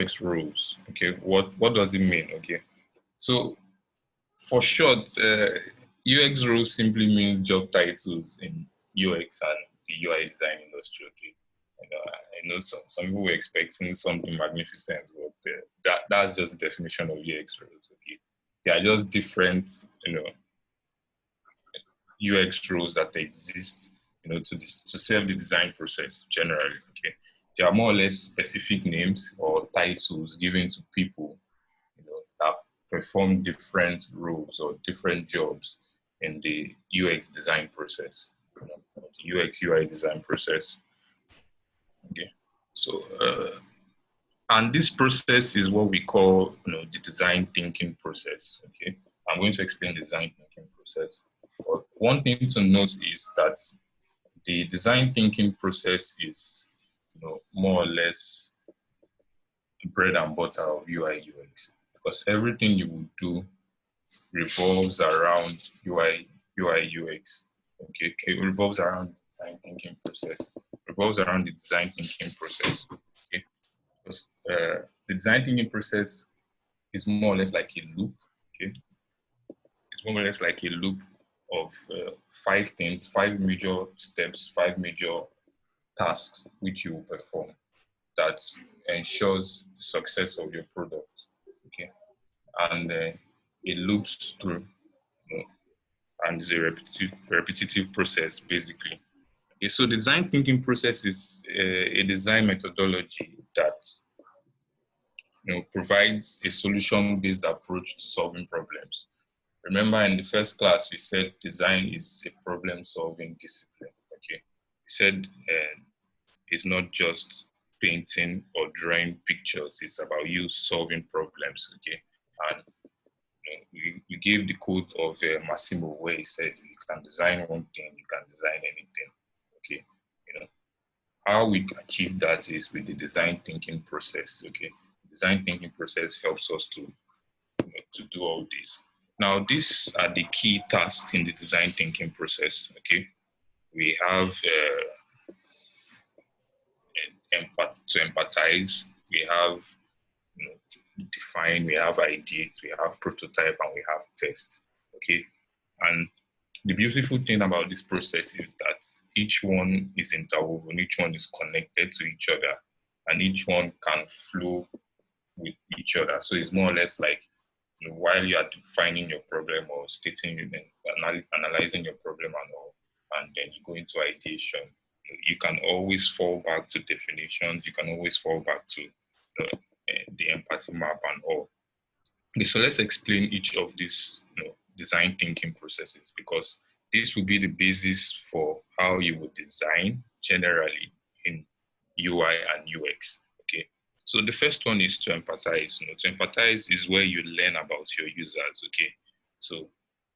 UX roles. Okay, what does it mean? Okay, so for short, UX roles simply means job titles in UX and the UI design industry. Okay, and, I know some people were expecting something magnificent, but that's just the definition of UX roles. Okay, they are just different, UX roles that exist, to serve the design process generally. Okay, they are more or less specific names or titles given to people, that perform different roles or different jobs in the UX design process, the UX UI design process. Okay, so and this process is what we call, the design thinking process. Okay, I'm going to explain the design thinking process. But one thing to note is that the design thinking process is, more or less the bread and butter of UI UX, because everything you will do revolves around UI UX. Okay, it revolves around the design thinking process. Revolves around the design thinking process. Okay, because the design thinking process is more or less like a loop. Okay, it's more or less like a loop of five things, five major steps, five major tasks which you will perform that ensures the success of your product. Okay, and it loops through, and it's a repetitive process basically. Okay, so the design thinking process is a design methodology that, provides a solution-based approach to solving problems. Remember, in the first class, we said design is a problem-solving discipline. Okay, we said it's not just painting or drawing pictures; it's about you solving problems. Okay, and we gave the quote of Massimo where he said, "You can design one thing, you can design anything." Okay, how we achieve that is with the design thinking process. Okay, design thinking process helps us to do all this. Now, these are the key tasks in the design thinking process. Okay, we have to empathize, we have, define, we have ideate, we have prototype, and we have test. Okay, and the beautiful thing about this process is that each one is interwoven, each one is connected to each other, and each one can flow with each other. So it's more or less like, while you are defining your problem or stating, analyzing your problem and all, and then you go into ideation, you can always fall back to definitions. You can always fall back to the empathy map and all. Okay, so let's explain each of these, design thinking processes, because this will be the basis for how you would design generally in UI and UX. Okay, so the first one is to empathize. To empathize is where you learn about your users. Okay, so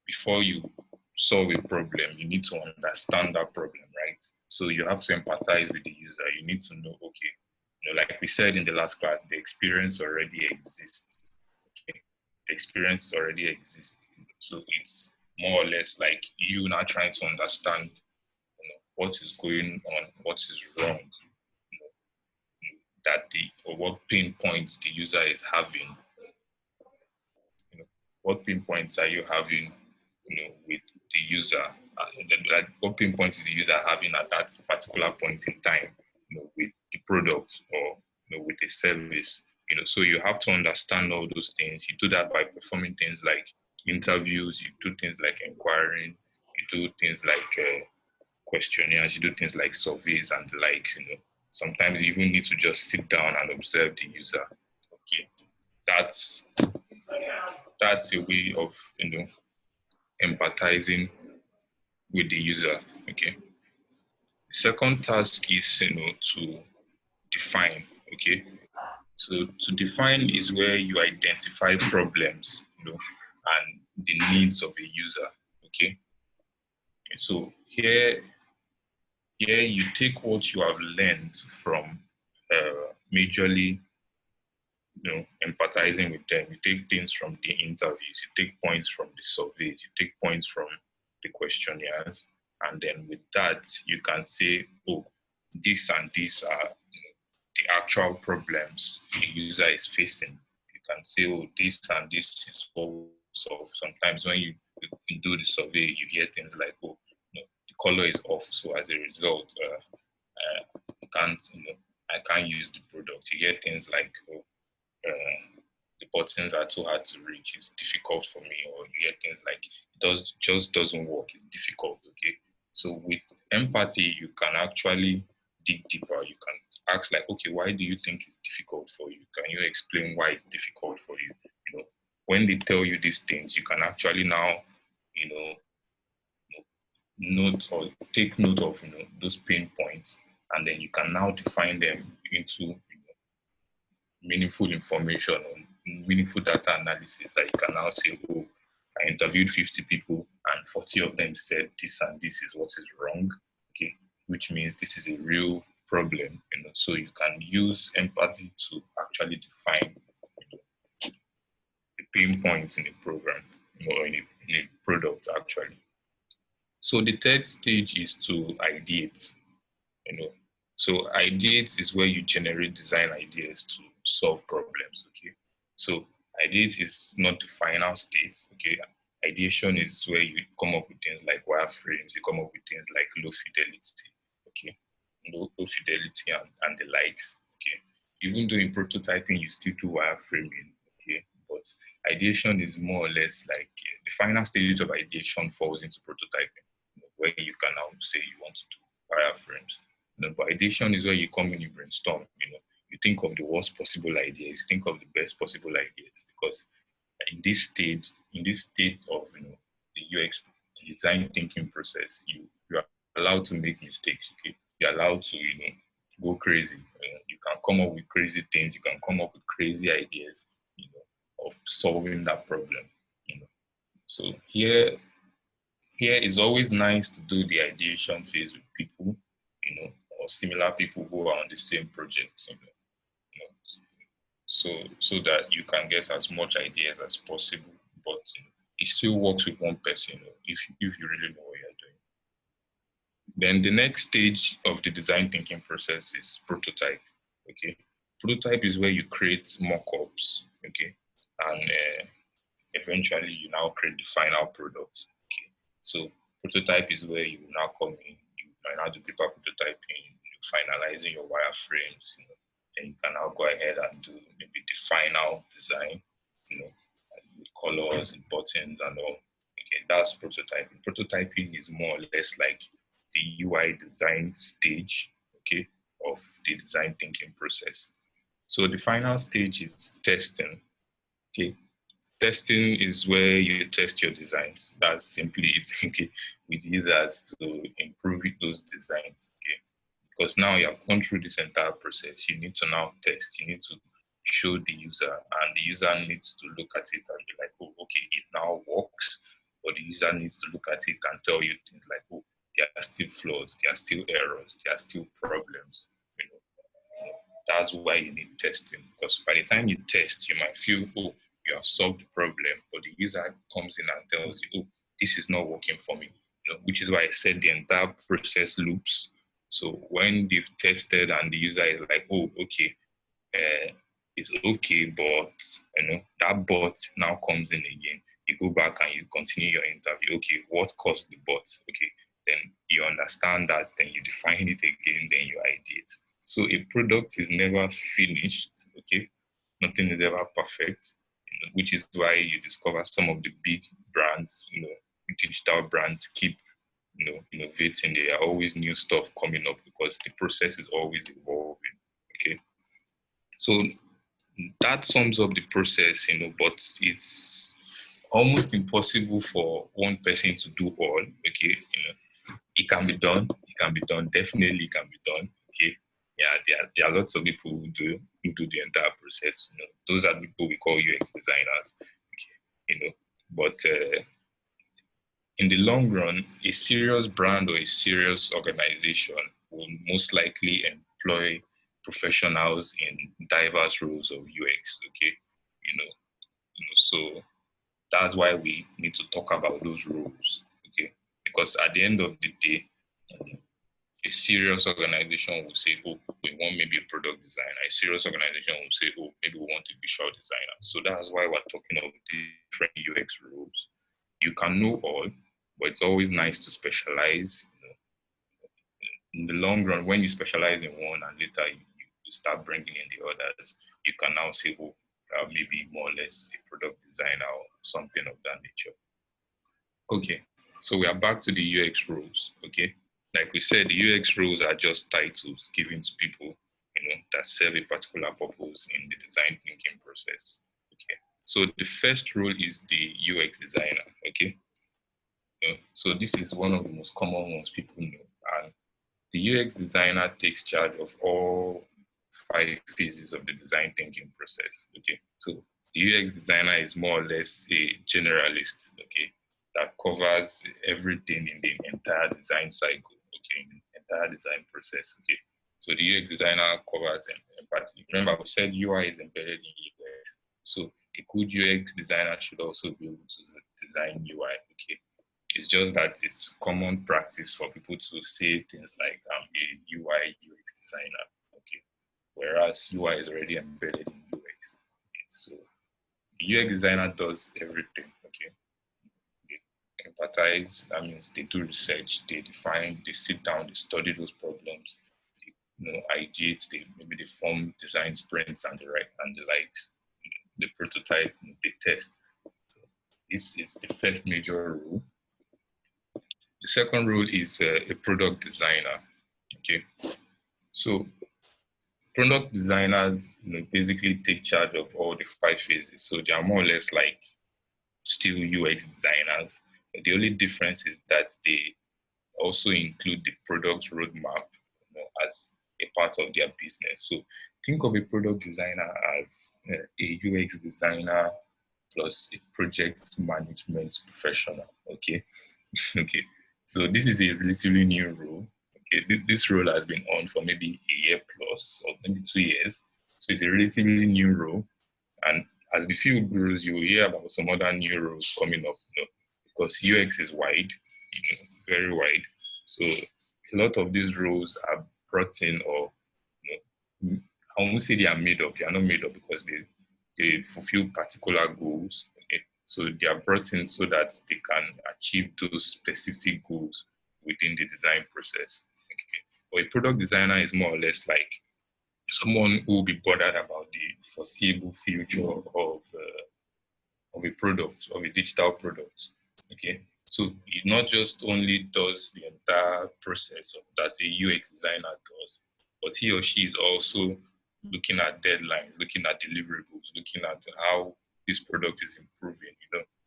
before you solve a problem, you need to understand that problem, right? So you have to empathize with the user. You need to know, okay, like we said in the last class, the experience already exists. Okay, the experience already exists. So it's more or less like you now trying to understand, what is going on, what is wrong, that the or what pain points the user is having. What pain points are you having, with the user? Like what pain points is the user having at that particular point in time, with the product or, with the service. So you have to understand all those things. You do that by performing things like interviews. You do things like inquiring. You do things like questionnaires. You do things like surveys and the likes. Sometimes you even need to just sit down and observe the user. Okay, that's that's a way of, empathizing with the user. Okay. The second task is, to define. Okay. So to define is where you identify problems, and the needs of a user. Okay. So here you take what you have learned from majorly, empathizing with them. You take things from the interviews, you take points from the surveys, you take points from the questionnaires, and then with that you can say, oh, this and this are, the actual problems the user is facing. You can say, oh, this and this is what we solve. Sometimes when you do the survey, you hear things like, oh, the color is off, so as a result, I can't, I can't use the product. You hear things like, oh, the buttons are too hard to reach. It's difficult for me, or you hear things like just doesn't work. It's difficult. Okay, so with empathy, you can actually dig deeper. You can ask like, okay, why do you think it's difficult for you? Can you explain why it's difficult for you? When they tell you these things, you can actually now, you know, note or take note of those pain points, and then you can now define them into meaningful information or meaningful data analysis that you can now say, oh, I interviewed 50 people and 40 of them said this and this is what is wrong. Okay, which means this is a real problem. So you can use empathy to actually define the pain points in a program, or in a product actually. So the third stage is to ideate. you know. So ideate is where you generate design ideas to solve problems, okay? So ideate is not the final state, okay? Ideation is where you come up with things like wireframes, you come up with things like low fidelity, okay? Low fidelity and the likes, okay? Even though in prototyping, you still do wireframing, okay? But ideation is more or less like the final stage of ideation falls into prototyping, where you can now say you want to do wireframes. But ideation is where you come in, you brainstorm, you think of the worst possible ideas, you think of the best possible ideas, because in this state of the UX the design thinking process, you are allowed to make mistakes. Okay, you're allowed to go crazy. You can come up with crazy things. You can come up with crazy ideas. Of solving that problem. So here it's always nice to do the ideation phase with people, or similar people who are on the same project. You know, so that you can get as much ideas as possible. But it still works with one person, if you really know what you're doing. Then the next stage of the design thinking process is prototype. Okay, prototype is where you create mock-ups. Okay, and eventually you now create the final product. Okay, so prototype is where you now come in, you might now do paper prototyping, you finalizing your wireframes, then you can now go ahead and do maybe the final design, with colors and buttons and all. Okay, that's prototyping. Prototyping is more or less like the UI design stage, okay, of the design thinking process. So the final stage is testing. Okay, testing is where you test your designs. That's simply it, okay, with users to improve those designs, okay? Because now you have gone through this entire process, you need to now test. You need to show the user, and the user needs to look at it and be like, oh, okay, it now works. Or the user needs to look at it and tell you things like, oh, there are still flaws, there are still errors, there are still problems. That's why you need testing. Because by the time you test, you might feel, oh, you have solved the problem, but the user comes in and tells you, oh, this is not working for me. Which is why I said the entire process loops. So when they've tested and the user is like, oh, okay, it's okay, but that but now comes in again. You go back and you continue your interview. Okay, what caused the but? Okay, then you understand that, then you define it again, then you ideate. So a product is never finished. Okay, nothing is ever perfect, which is why you discover some of the big brands, digital brands keep innovating. There are always new stuff coming up because the process is always evolving. Okay, so that sums up the process, but it's almost impossible for one person to do all. Okay, it can be done. It can be done. Definitely, it can be done. Okay, yeah, there are lots of people who do the entire process. Those are the people we call UX designers. Okay, but in the long run, a serious brand or a serious organization will most likely employ professionals in diverse roles of UX. Okay, so that's why we need to talk about those roles. Okay, because at the end of the day, A serious organization will say, oh, we want maybe a product designer. A serious organization will say, oh, maybe we want a visual designer. So that's why we're talking of different UX roles. You can know all, but it's always nice to specialize. In the long run, when you specialize in one and later you start bringing in the others, you can now say, oh, maybe more or less a product designer or something of that nature. Okay, so we are back to the UX roles. Okay, like we said, the UX roles are just titles given to people, that serve a particular purpose in the design thinking process. Okay, so the first role is the UX designer. Okay, so this is one of the most common ones people know, and the UX designer takes charge of all 5 phases of the design thinking process. Okay, so the UX designer is more or less a generalist. Okay, that covers everything in the entire design cycle. Okay, in the entire design process. Okay, so the UX designer covers but remember we said UI is embedded in UX. So a good UX designer should also be able to design UI. Okay, it's just that it's common practice for people to say things like I'm a UI UX designer. Okay, whereas UI is already embedded in UX. Okay? So the UX designer does everything. Okay, they empathize. That means they do research. They define. They sit down. They study those problems. They, ideate. Maybe they form design sprints and the likes. The prototype. They test. So this is the first major rule. The second role is a product designer. Okay, so product designers basically take charge of all the 5 phases. So they are more or less like still UX designers. The only difference is that they also include the product roadmap as a part of their business. So think of a product designer as a UX designer plus a project management professional. Okay, okay. So this is a relatively new role. Okay, this role has been on for maybe a year plus or maybe 2 years. So it's a relatively new role. And as the field grows, you will hear about some other new roles coming up, because UX is wide, very wide. So a lot of these roles are brought in, or I won't say they are made up. They are not made up because they fulfill particular goals. Okay? So they are brought in so that they can achieve those specific goals within the design process. Okay? But a product designer is more or less like someone who will be bothered about the foreseeable future of a product, of a digital product. Okay. So it not just only does the entire process of that a UX designer does, but he or she is also looking at deadlines, looking at deliverables, looking at how this product is improving.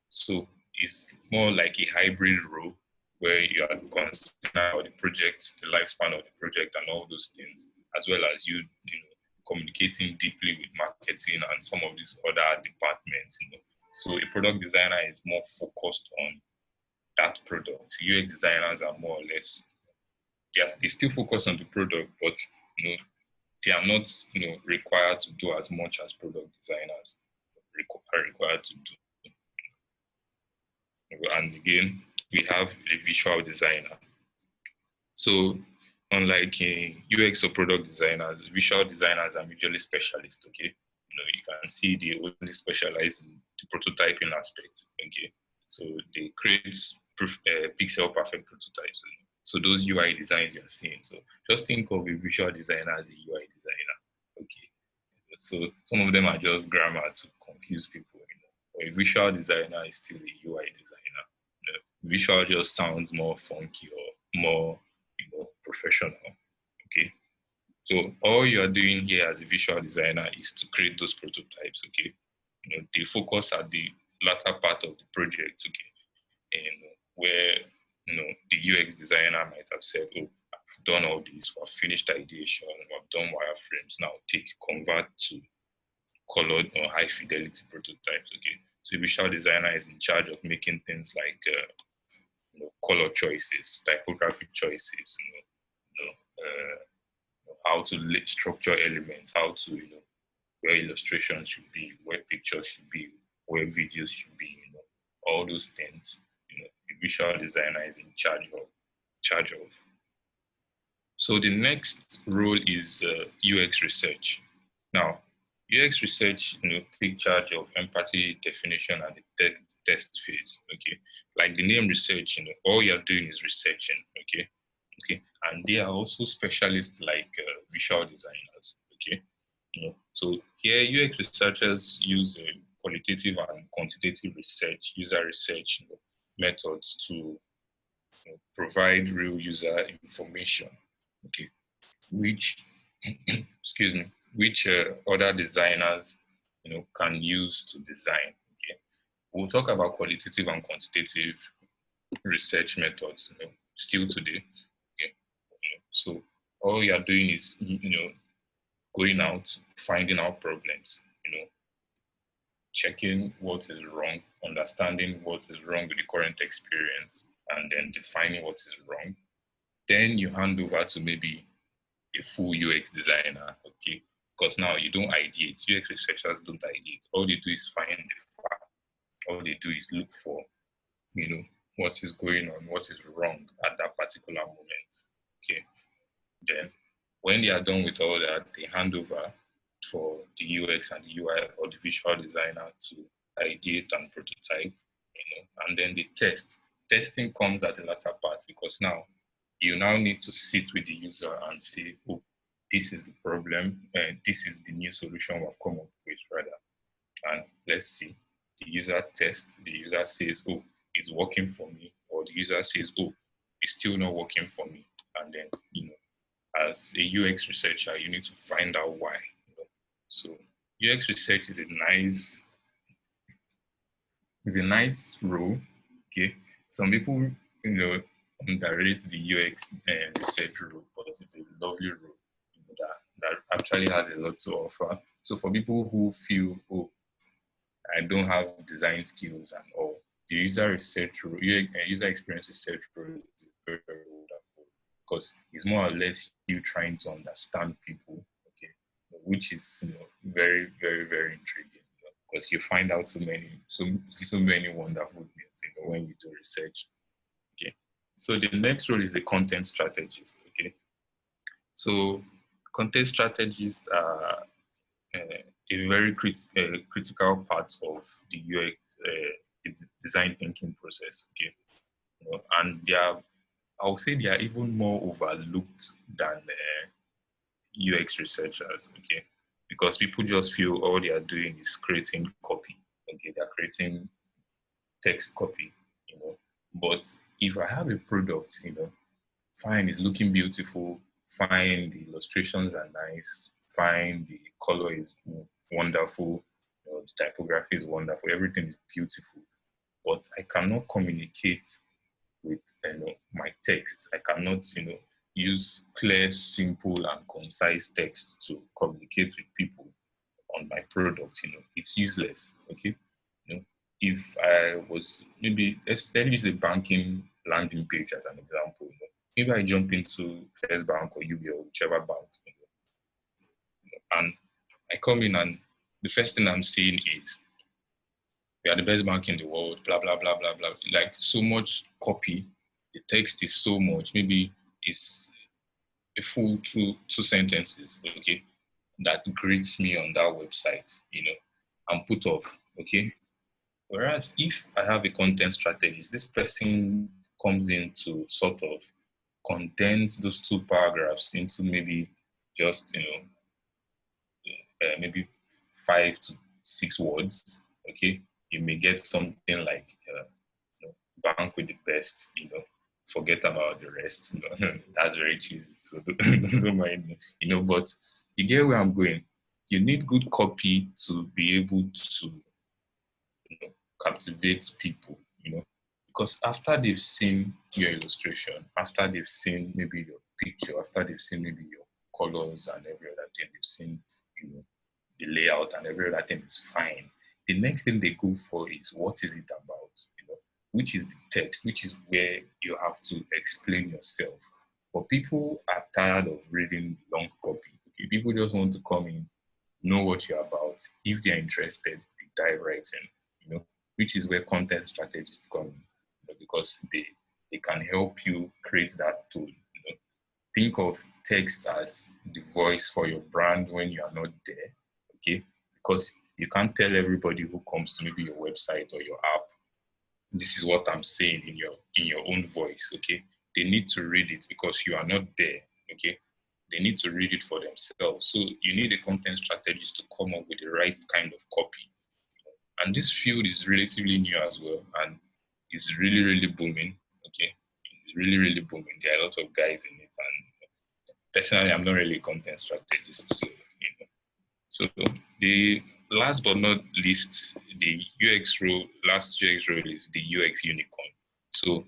So it's more like a hybrid role where you are considering about the project, the lifespan of the project and all those things, as well as communicating deeply with marketing and some of these other departments. So a product designer is more focused on that product. UX designers are more or less, they still focus on the product, but they are not required to do as much as product designers are required to do. And again, we have a visual designer. So unlike UX or product designers, visual designers are usually specialists. Okay, you can see they only specialize in the prototyping aspect. Okay, so they create pixel perfect prototypes. So those UI designs you're seeing. So just think of a visual designer as a UI designer. Okay, so some of them are just grammar to confuse people. But a visual designer is still a UI designer. Visual just sounds more funky or more professional. Okay, so all you're doing here as a visual designer is to create those prototypes. Okay, they focus at the latter part of the project. Okay, and where the UX designer might have said, "Oh, I've done all this. We've finished ideation. We've done wireframes. Now take convert to colored or high fidelity prototypes." Okay, so visual designer is in charge of making things like color choices, typographic choices, how to structure elements, how to, where illustrations should be, where pictures should be, where videos should be, all those things, the visual designer is in charge of. So the next role is UX research. Now, UX research, take charge of empathy definition and the test phase. Okay, like the name research, all you're doing is researching. Okay, okay, and they are also specialists like visual designers. Okay, so here UX researchers use qualitative and quantitative research, user research methods to provide real user information. Okay, which excuse me, which other designers can use to design. Okay, we'll talk about qualitative and quantitative research methods. Still today. Okay, so all you are doing is going out, finding out problems. Checking what is wrong, understanding what is wrong with the current experience, and then defining what is wrong. Then you hand over to maybe a full UX designer, okay? Because now you don't ideate. UX researchers don't ideate. All they do is find the fact. All they do is look for, what is going on, what is wrong at that particular moment, okay? Then when they are done with all that, they hand over for the UX and the UI or the visual designer to ideate and prototype, and then they test. Testing comes at the latter part because now you now need to sit with the user and say, oh, this is the problem, and this is the new solution we've come up with, rather. And let's see. The user tests, the user says, oh, it's working for me, or the user says, oh, it's still not working for me. And then, as a UX researcher, you need to find out why. So UX research is a nice role. Okay, some people underrate the UX research role, but it's a lovely role that actually has a lot to offer. So for people who feel, oh, I don't have design skills and all, the user research role, user experience research role is very, very wonderful because it's more or less you trying to understand people, okay, which is very, very, very intriguing because you find out so many wonderful things when you do research. Okay, so the next role is the content strategist. Okay, so content strategists are a very critical part of the UX design thinking process. Okay, and I would say they are even more overlooked than UX researchers. Okay, because people just feel all they are doing is creating copy. Okay, they are creating text copy. But if I have a product, fine, it's looking beautiful, fine, the illustrations are nice, fine, the color is wonderful, the typography is wonderful, everything is beautiful, but I cannot communicate with my text. I cannot, use clear, simple, and concise text to communicate with people on my product. It's useless. Okay, if I was maybe let's use a banking landing page as an example. Maybe I jump into First Bank or UBA or whichever bank, and I come in and the first thing I'm seeing is we are the best bank in the world, blah blah blah blah blah. Like so much copy, the text is so much. Maybe it's a full two sentences, okay, that greets me on that website, I'm put off, okay. Whereas if I have a content strategist, this person comes in to sort of condense those two paragraphs into maybe just, maybe 5 to 6 words. Okay, you may get something like bank with the best. Forget about the rest. That's very cheesy, so don't mind me. But you get where I'm going. You need good copy to be able to captivate people, because after they've seen your illustration, after they've seen maybe your picture, after they've seen maybe your colors and every other thing, they've seen, the layout and every other thing is fine. The next thing they go for is what is it about, which is the text, which is where you have to explain yourself. But people are tired of reading long copy. Okay? People just want to come in, know what you're about. If they're interested, they dive right in, which is where content strategists come in, because they can help you create that tool, think of text as the voice for your brand when you are not there, okay? Because you can't tell everybody who comes to maybe your website or your app, this is what I'm saying in your own voice, okay? They need to read it because you are not there, okay? They need to read it for themselves. So you need a content strategist to come up with the right kind of copy. And this field is relatively new as well, and it's really, really booming, okay? It's really, really booming. There are a lot of guys in it, and personally, I'm not really a content strategist, so so the last but not least, the last UX role is the UX unicorn. So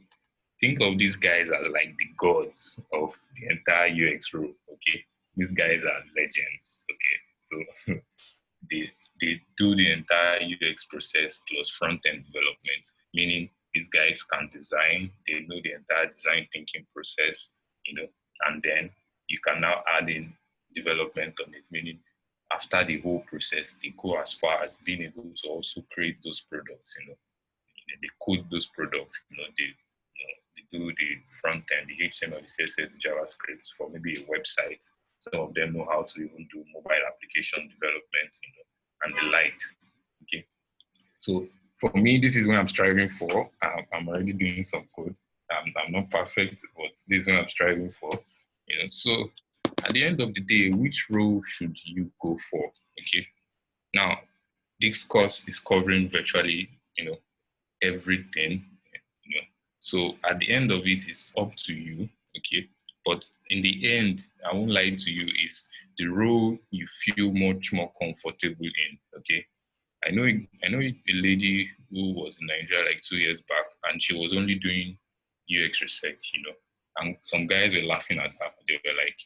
think of these guys as like the gods of the entire UX role. Okay, these guys are legends. Okay, so they do the entire UX process plus front end development, meaning these guys can design. They know the entire design thinking process, and then you can now add in development on it, meaning after the whole process, they go as far as being able to also create those products, they code those products, they do the front end, the HTML, the CSS, the JavaScript for maybe a website. Some of them know how to even do mobile application development, and the likes. Okay. So for me, this is what I'm striving for. I'm already doing some code. I'm not perfect, but this is what I'm striving for. So at the end of the day, which role should you go for? Okay. Now, this course is covering virtually, everything. You know. So at the end of it, it's up to you. Okay. But in the end, I won't lie to you, is the role you feel much more comfortable in. Okay. I know a lady who was in Nigeria like 2 years back, and she was only doing UX research, and some guys were laughing at her. They were like,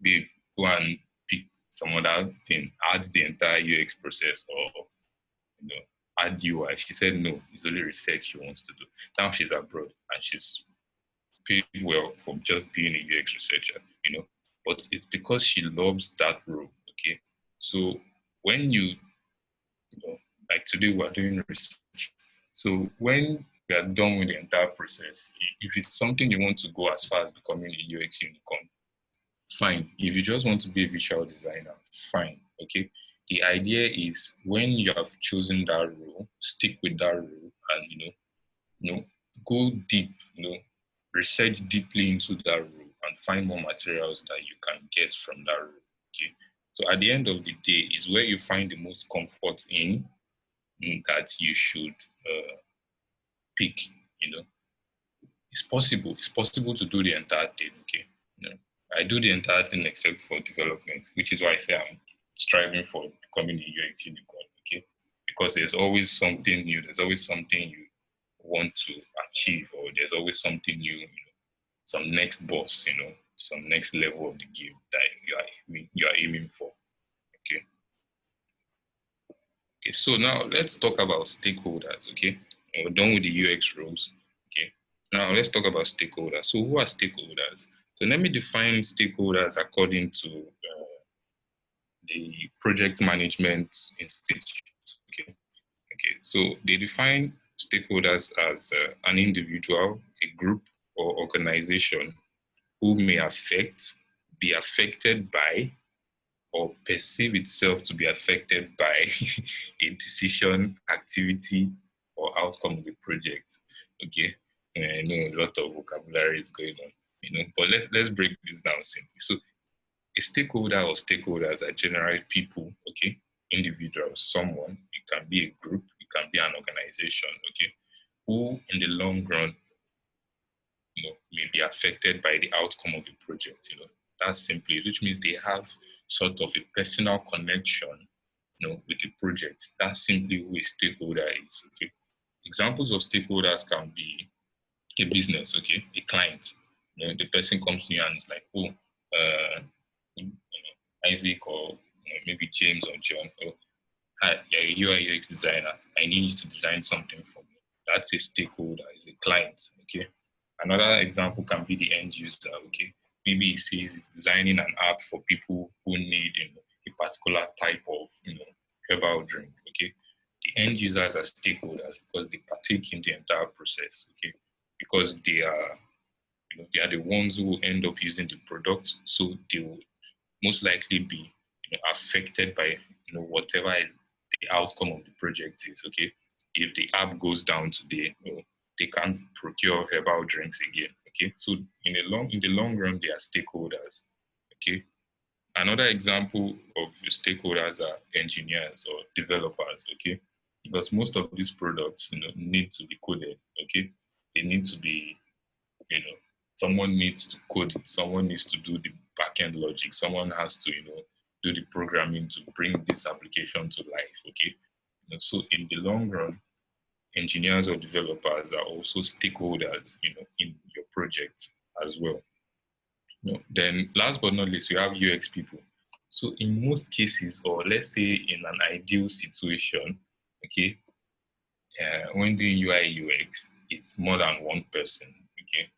babe, go and pick some other thing, add the entire UX process, or add UI. She said no, it's only research she wants to do. Now she's abroad and she's paid well for just being a UX researcher, but it's because she loves that role. Okay. So when like today we're doing research. So when we are done with the entire process, if it's something you want to go as far as becoming a UX unicorn, fine. If you just want to be a visual designer, fine. Okay. The idea is when you have chosen that role, stick with that role, and go deep, research deeply into that role and find more materials that you can get from that role. Okay. So at the end of the day is where you find the most comfort in that you should pick, you know. It's possible. It's possible to do the entire thing, okay? I do the entire thing except for development, which is why I say I'm striving for becoming a UX unicorn, okay? Because there's always something new. There's always something you want to achieve, or there's always something new, some next boss, some next level of the game that you are aiming for, okay? Okay, so now let's talk about stakeholders, okay? We're done with the UX roles, okay? Now let's talk about stakeholders. So who are stakeholders? So let me define stakeholders according to the Project Management Institute, okay? Okay, so they define stakeholders as an individual, a group, or organization who may be affected by, or perceive itself to be affected by a decision, activity, or outcome of the project. Okay, and I know a lot of vocabulary is going on, but let's break this down simply. So, a stakeholder or stakeholders are generally people, okay, individuals, someone. It can be a group, it can be an organization, okay, who in the long run may be affected by the outcome of the project. That's simply, which means they have sort of a personal connection, with the project. That's simply who a stakeholder is. Okay. Examples of stakeholders can be a business, okay, a client. The person comes to you and is like, oh, Isaac, or maybe James or John. Oh, hi, yeah, you are a UX designer. I need you to design something for me. That's a stakeholder, is a client. Okay. Another example can be the end user. Okay. Maybe he says he's designing an app for people who need a particular type of herbal drink. Okay. The end users are stakeholders because they partake in the entire process. Okay. Because they are They are the ones who will end up using the product, so they will most likely be affected by whatever is the outcome of the project is. Okay, if the app goes down today, they can't procure herbal drinks again. Okay, so in the long run, they are stakeholders. Okay, another example of stakeholders are engineers or developers. Okay, because most of these products need to be coded. Okay, they need to be you know, someone needs to code it, someone needs to do the backend logic, someone has to, do the programming to bring this application to life. Okay. So in the long run, engineers or developers are also stakeholders, in your project as well. Then last but not least, you have UX people. So in most cases, or let's say in an ideal situation, okay, when doing UI UX, it's more than one person. Okay,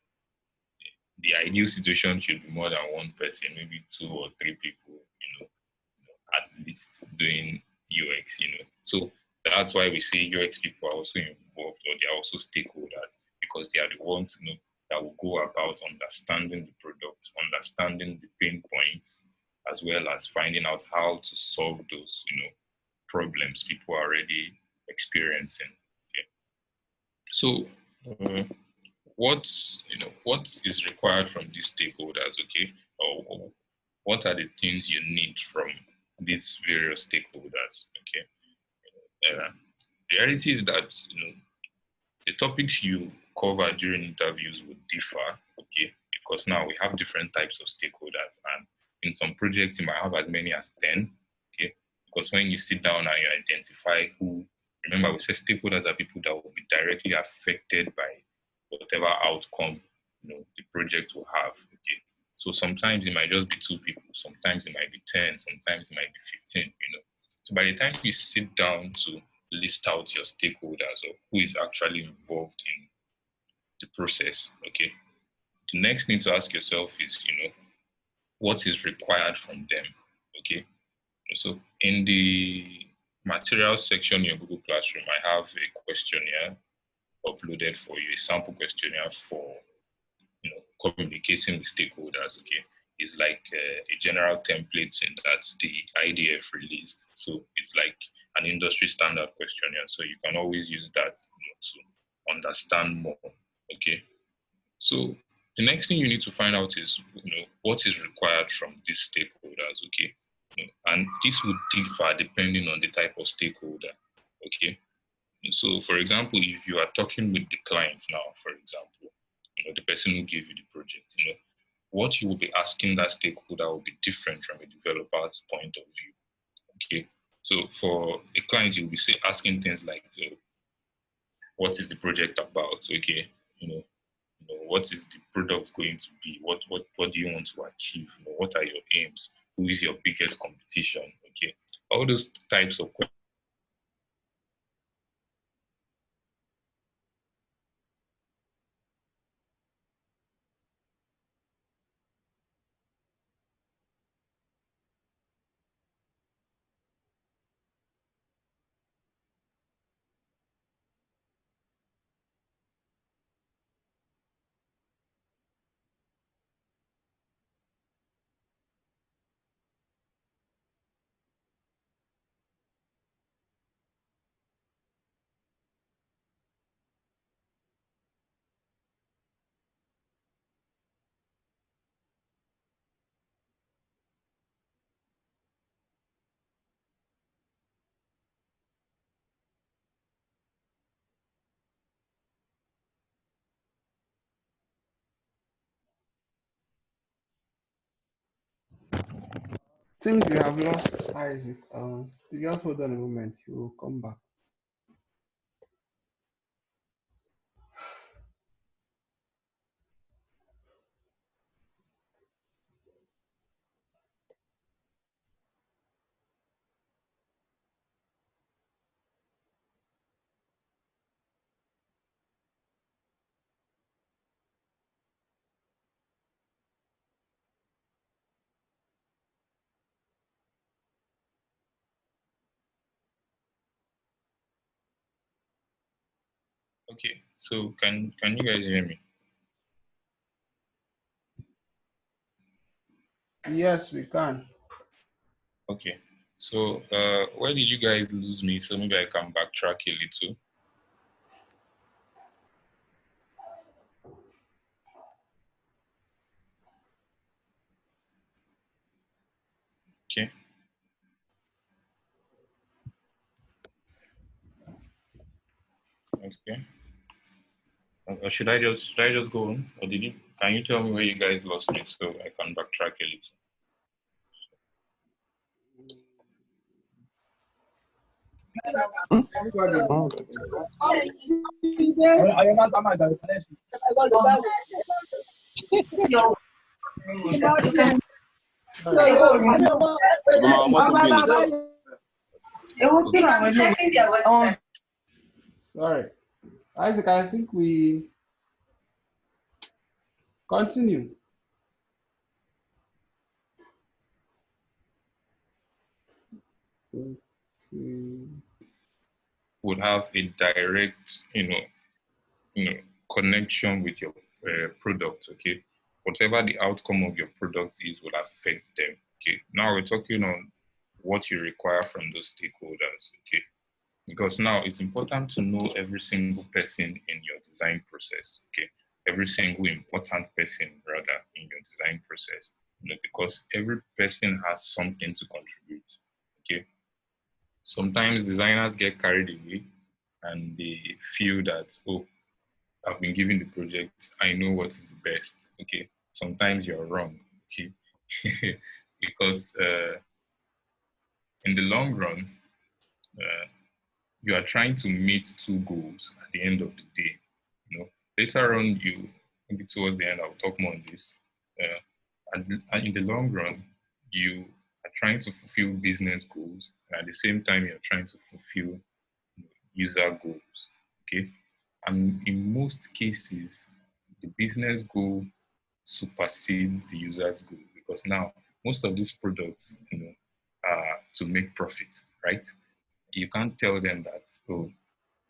the ideal situation should be more than one person, maybe two or three people, at least doing UX. So that's why we say UX people are also involved or they are also stakeholders because they are the ones, that will go about understanding the product, understanding the pain points, as well as finding out how to solve those, problems people are already experiencing. Okay. So, uh, what is required from these stakeholders, okay, or what are the things you need from these various stakeholders, okay. The reality is that the topics you cover during interviews would differ, okay, because now we have different types of stakeholders, and in some projects you might have as many as 10, okay, because when you sit down and you identify who, remember we say stakeholders are people that will be directly affected by whatever outcome the project will have, okay. So sometimes it might just be two people, sometimes it might be 10, sometimes it might be 15. So by the time you sit down to list out your stakeholders or who is actually involved in the process, okay, the next thing to ask yourself is, what is required from them, okay. So in the materials section in your Google Classroom, I have a questionnaire uploaded for you, a sample questionnaire for communicating with stakeholders. Okay, it's like a general template in that the IDF released. So it's like an industry standard questionnaire. So you can always use that to understand more. Okay, so the next thing you need to find out is what is required from these stakeholders. Okay, and this would differ depending on the type of stakeholder. Okay, so, for example, if you are talking with the client now, for example, the person who gave you the project, what you will be asking that stakeholder will be different from a developer's point of view. Okay. So, for a client, you will be asking things like, what is the project about? Okay. What is the product going to be? What do you want to achieve? What are your aims? Who is your biggest competition? Okay. All those types of questions. Seems we have lost Isaac. You just hold on a moment. He will come back. Okay. So, can you guys hear me? Yes, we can. Okay. So where did you guys lose me? So maybe I can backtrack a little. Okay. Okay. Or should I just go on? Or can you tell me where you guys lost me so I can backtrack a little? Everybody. Sorry. Isaac, I think we continue. Okay. Would have a direct, connection with your product. Okay, whatever the outcome of your product is will affect them. Okay, now we're talking on what you require from those stakeholders. Okay, because now it's important to know every single person in your design process. Okay, every single important person rather in your design process. Because every person has something to contribute. Okay, sometimes designers get carried away and they feel that, oh, I've been given the project, I know what is best. Okay, sometimes you're wrong. Okay, because in the long run, uh, you are trying to meet two goals at the end of the day. Later on, maybe towards the end, I'll talk more on this. And in the long run, you are trying to fulfill business goals, and at the same time, you're trying to fulfill user goals. Okay, and in most cases, the business goal supersedes the user's goal because now most of these products, are to make profit, right? You can't tell them that, oh,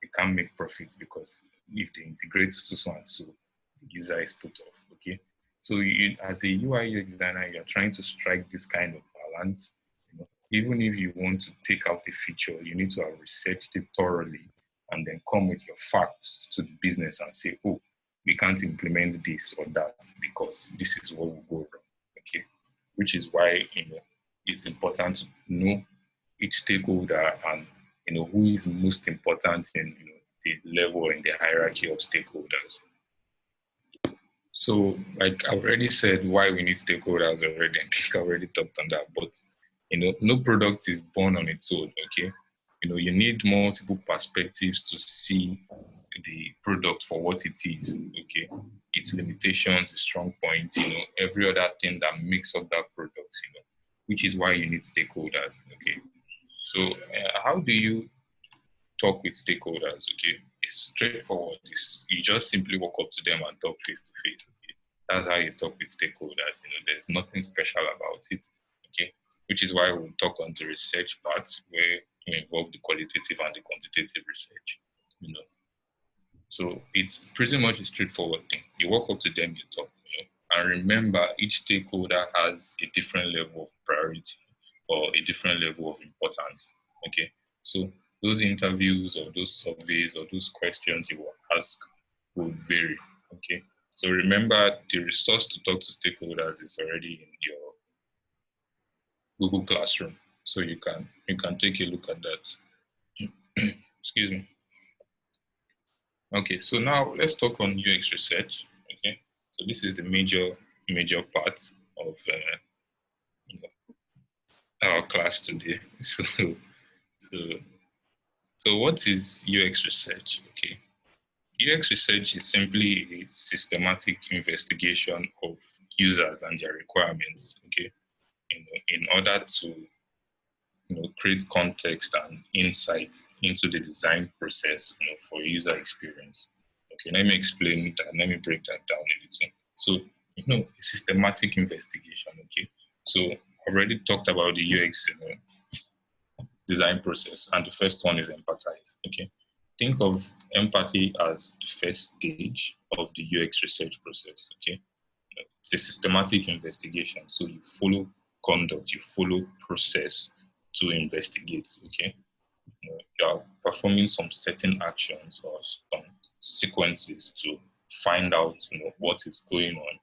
they can't make profits because if they integrate so and so, the user is put off. Okay, so you, as a UI UX designer, you're trying to strike this kind of balance. Even if you want to take out a feature, you need to have researched it thoroughly and then come with your facts to the business and say, oh, we can't implement this or that because this is what will go wrong. Okay, which is why it's important to know each stakeholder and who is most important in the level in the hierarchy of stakeholders. So, like I've already said, why we need stakeholders already. I think I already talked on that. But no product is born on its own. Okay, you need multiple perspectives to see the product for what it is. Okay, its limitations, its strong points. Every other thing that makes up that product. Which is why you need stakeholders. Okay, so how do you talk with stakeholders? Okay, it's straightforward. You just simply walk up to them and talk face to face. Okay, that's how you talk with stakeholders. There's nothing special about it. Okay, which is why we'll talk on the research part where you involve the qualitative and the quantitative research. You know, so it's pretty much a straightforward thing. You walk up to them, you talk. And remember, each stakeholder has a different level of priority or a different level of importance. Okay, so those interviews or those surveys or those questions you will ask will vary. Okay, so remember the resource to talk to stakeholders is already in your Google Classroom, so you can take a look at that. Excuse me. Okay, so now let's talk on UX research. Okay, so this is the major part of you know, our class today. So so what is UX research? Okay, UX research is simply a systematic investigation of users and their requirements. Okay, in order to create context and insight into the design process for user experience. Okay, let me explain it and let me break that down a little. So, a systematic investigation. Okay, so I already talked about the UX design process, and the first one is empathize. Okay, think of empathy as the first stage of the UX research process. Okay, It's a systematic investigation. So you follow conduct, you follow process to investigate. Okay, you are performing some certain actions or some sequences to find out, what is going on.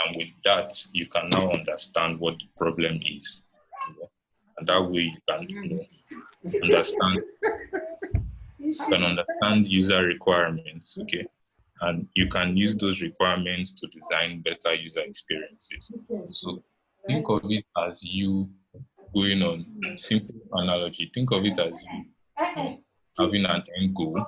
And with that, you can now understand what the problem is. And that way you can, understand user requirements, okay? And you can use those requirements to design better user experiences. So think of it as you going on simple analogy. Think of it as having an end goal,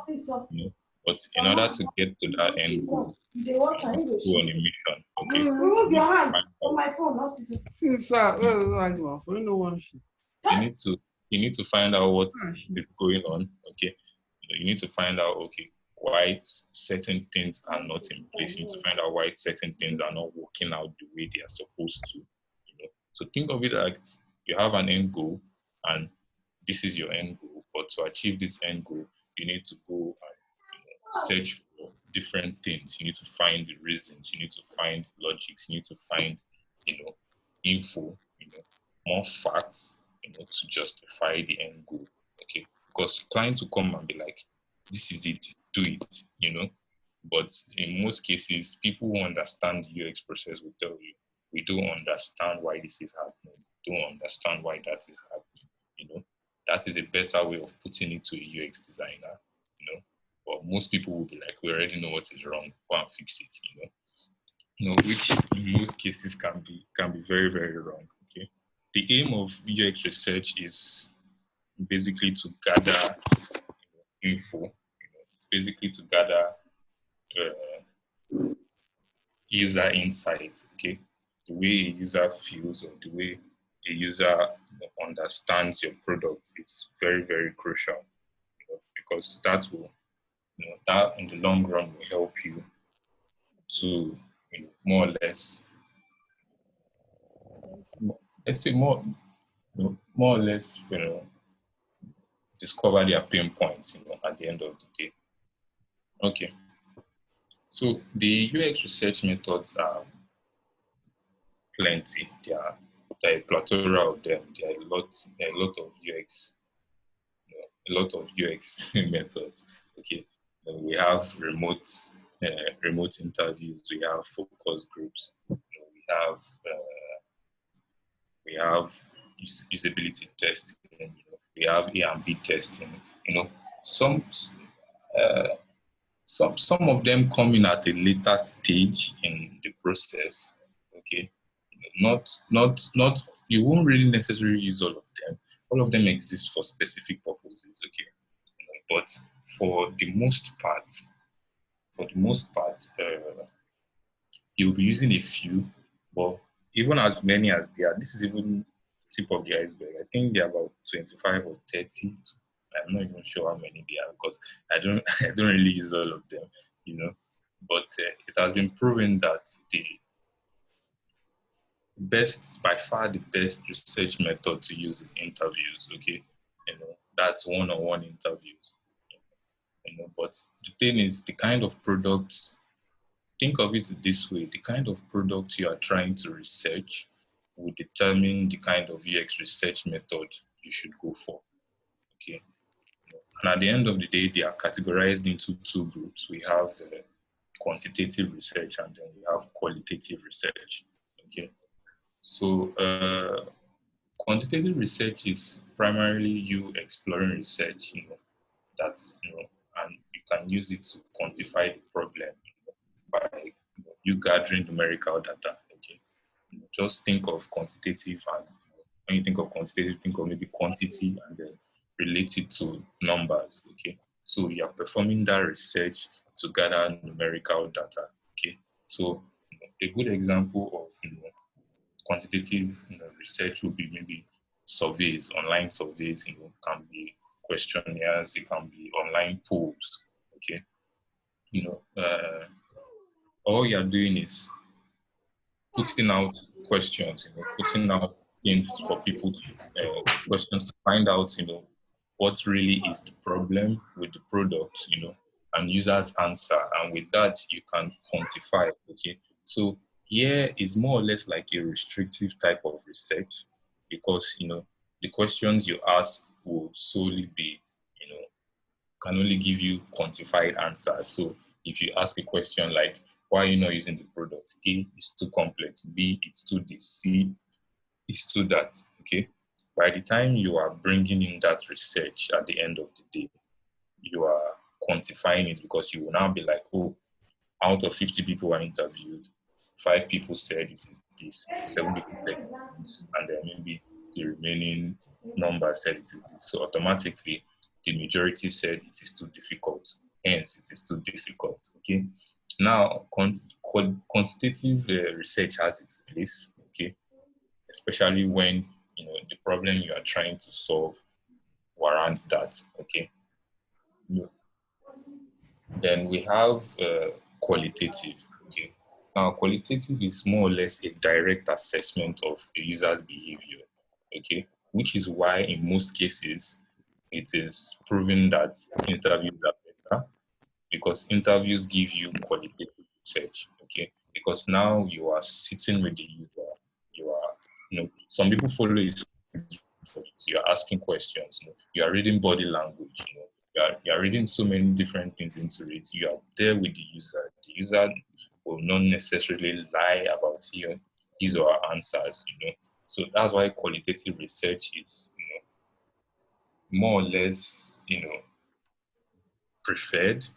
but in order to get to that end goal, you go on a mission, okay? Remove your hand from my phone. Sir, you need to find out what is going on, okay? You need to find out, okay, why certain things are not in place. You need to find out why certain things are not working out the way they are supposed to. So think of it like you have an end goal, and this is your end goal. But to achieve this end goal, you need to go and search for different things. You need to find the reasons. You need to find logics. You need to find, info. More facts. To justify the end goal. Okay, because clients will come and be like, "This is it. Do it." But in most cases, people who understand the UX process will tell you, we don't understand why this is happening. We don't understand why that is happening. That is a better way of putting it to a UX designer. But most people will be like, we already know what is wrong. Go and fix it. Which in most cases can be very, very wrong. Okay. The aim of UX research is basically to gather info. It's basically to gather user insights, okay? The way a user feels or the way a user understands your product is very, very crucial, because that will, that in the long run will help you to, more or less, let's say more or less, discover their pain points, at the end of the day. Okay. So the UX research methods are plenty. There are a plethora of them. There are a lot of UX, methods. Okay, we have remote interviews. We have focus groups. We have usability testing. We have A and B testing. Some uh, some of them come in at a later stage in the process. Okay, not you won't really necessarily use all of them. All of them exist for specific purposes. Okay, but for the most part, you'll be using a few. But even as many as they are, this is even tip of the iceberg. I think there are about 25 or 30. I'm not even sure how many they are because I don't I don't really use all of them, But it has been proven that the best, by far the best research method to use is interviews. Okay, that's one-on-one interviews. But the thing is, the kind of product. Think of it this way: the kind of product you are trying to research will determine the kind of UX research method you should go for. Okay, and at the end of the day, they are categorized into two groups. We have quantitative research and then we have qualitative research. Okay, so quantitative research is primarily you exploring research, that and you can use it to quantify the problem by you gathering numerical data. Okay, just think of quantitative, and when you think of quantitative, think of maybe quantity and then relate it to numbers. Okay, so you are performing that research to gather numerical data. Okay, so a good example of quantitative research would be maybe surveys, online surveys. Can be questionnaires, it can be online polls. Okay, all you're doing is putting out questions, putting out things for people to questions to find out, what really is the problem with the product, and users answer, and with that you can quantify. Okay, so here is more or less like a restrictive type of research because, the questions you ask will solely be, you know, can only give you quantified answers. So if you ask a question like, why are you not using the product? A, it's too complex. B, it's too this. C, it's too that. Okay. By the time you are bringing in that research at the end of the day, you are quantifying it because you will now be like, oh, out of 50 people I interviewed, 5 people said it is this, 7 people said it is this, and then maybe the remaining number said it is this. So automatically, the majority said it is too difficult. Hence, it is too difficult. Okay. Now, quantitative research has its place. Okay, especially when the problem you are trying to solve warrants that. Okay. Then we have qualitative. Okay. Now, qualitative is more or less a direct assessment of a user's behavior. Okay. Which is why, in most cases, it is proven that interviews are better because interviews give you qualitative research. Okay. Because now you are sitting with the user. You are, some people follow it. You're asking questions. You are reading body language. You are reading so many different things into it. You are there with the user. The user will not necessarily lie about his or her answers. So that's why qualitative research is, more or less, preferred.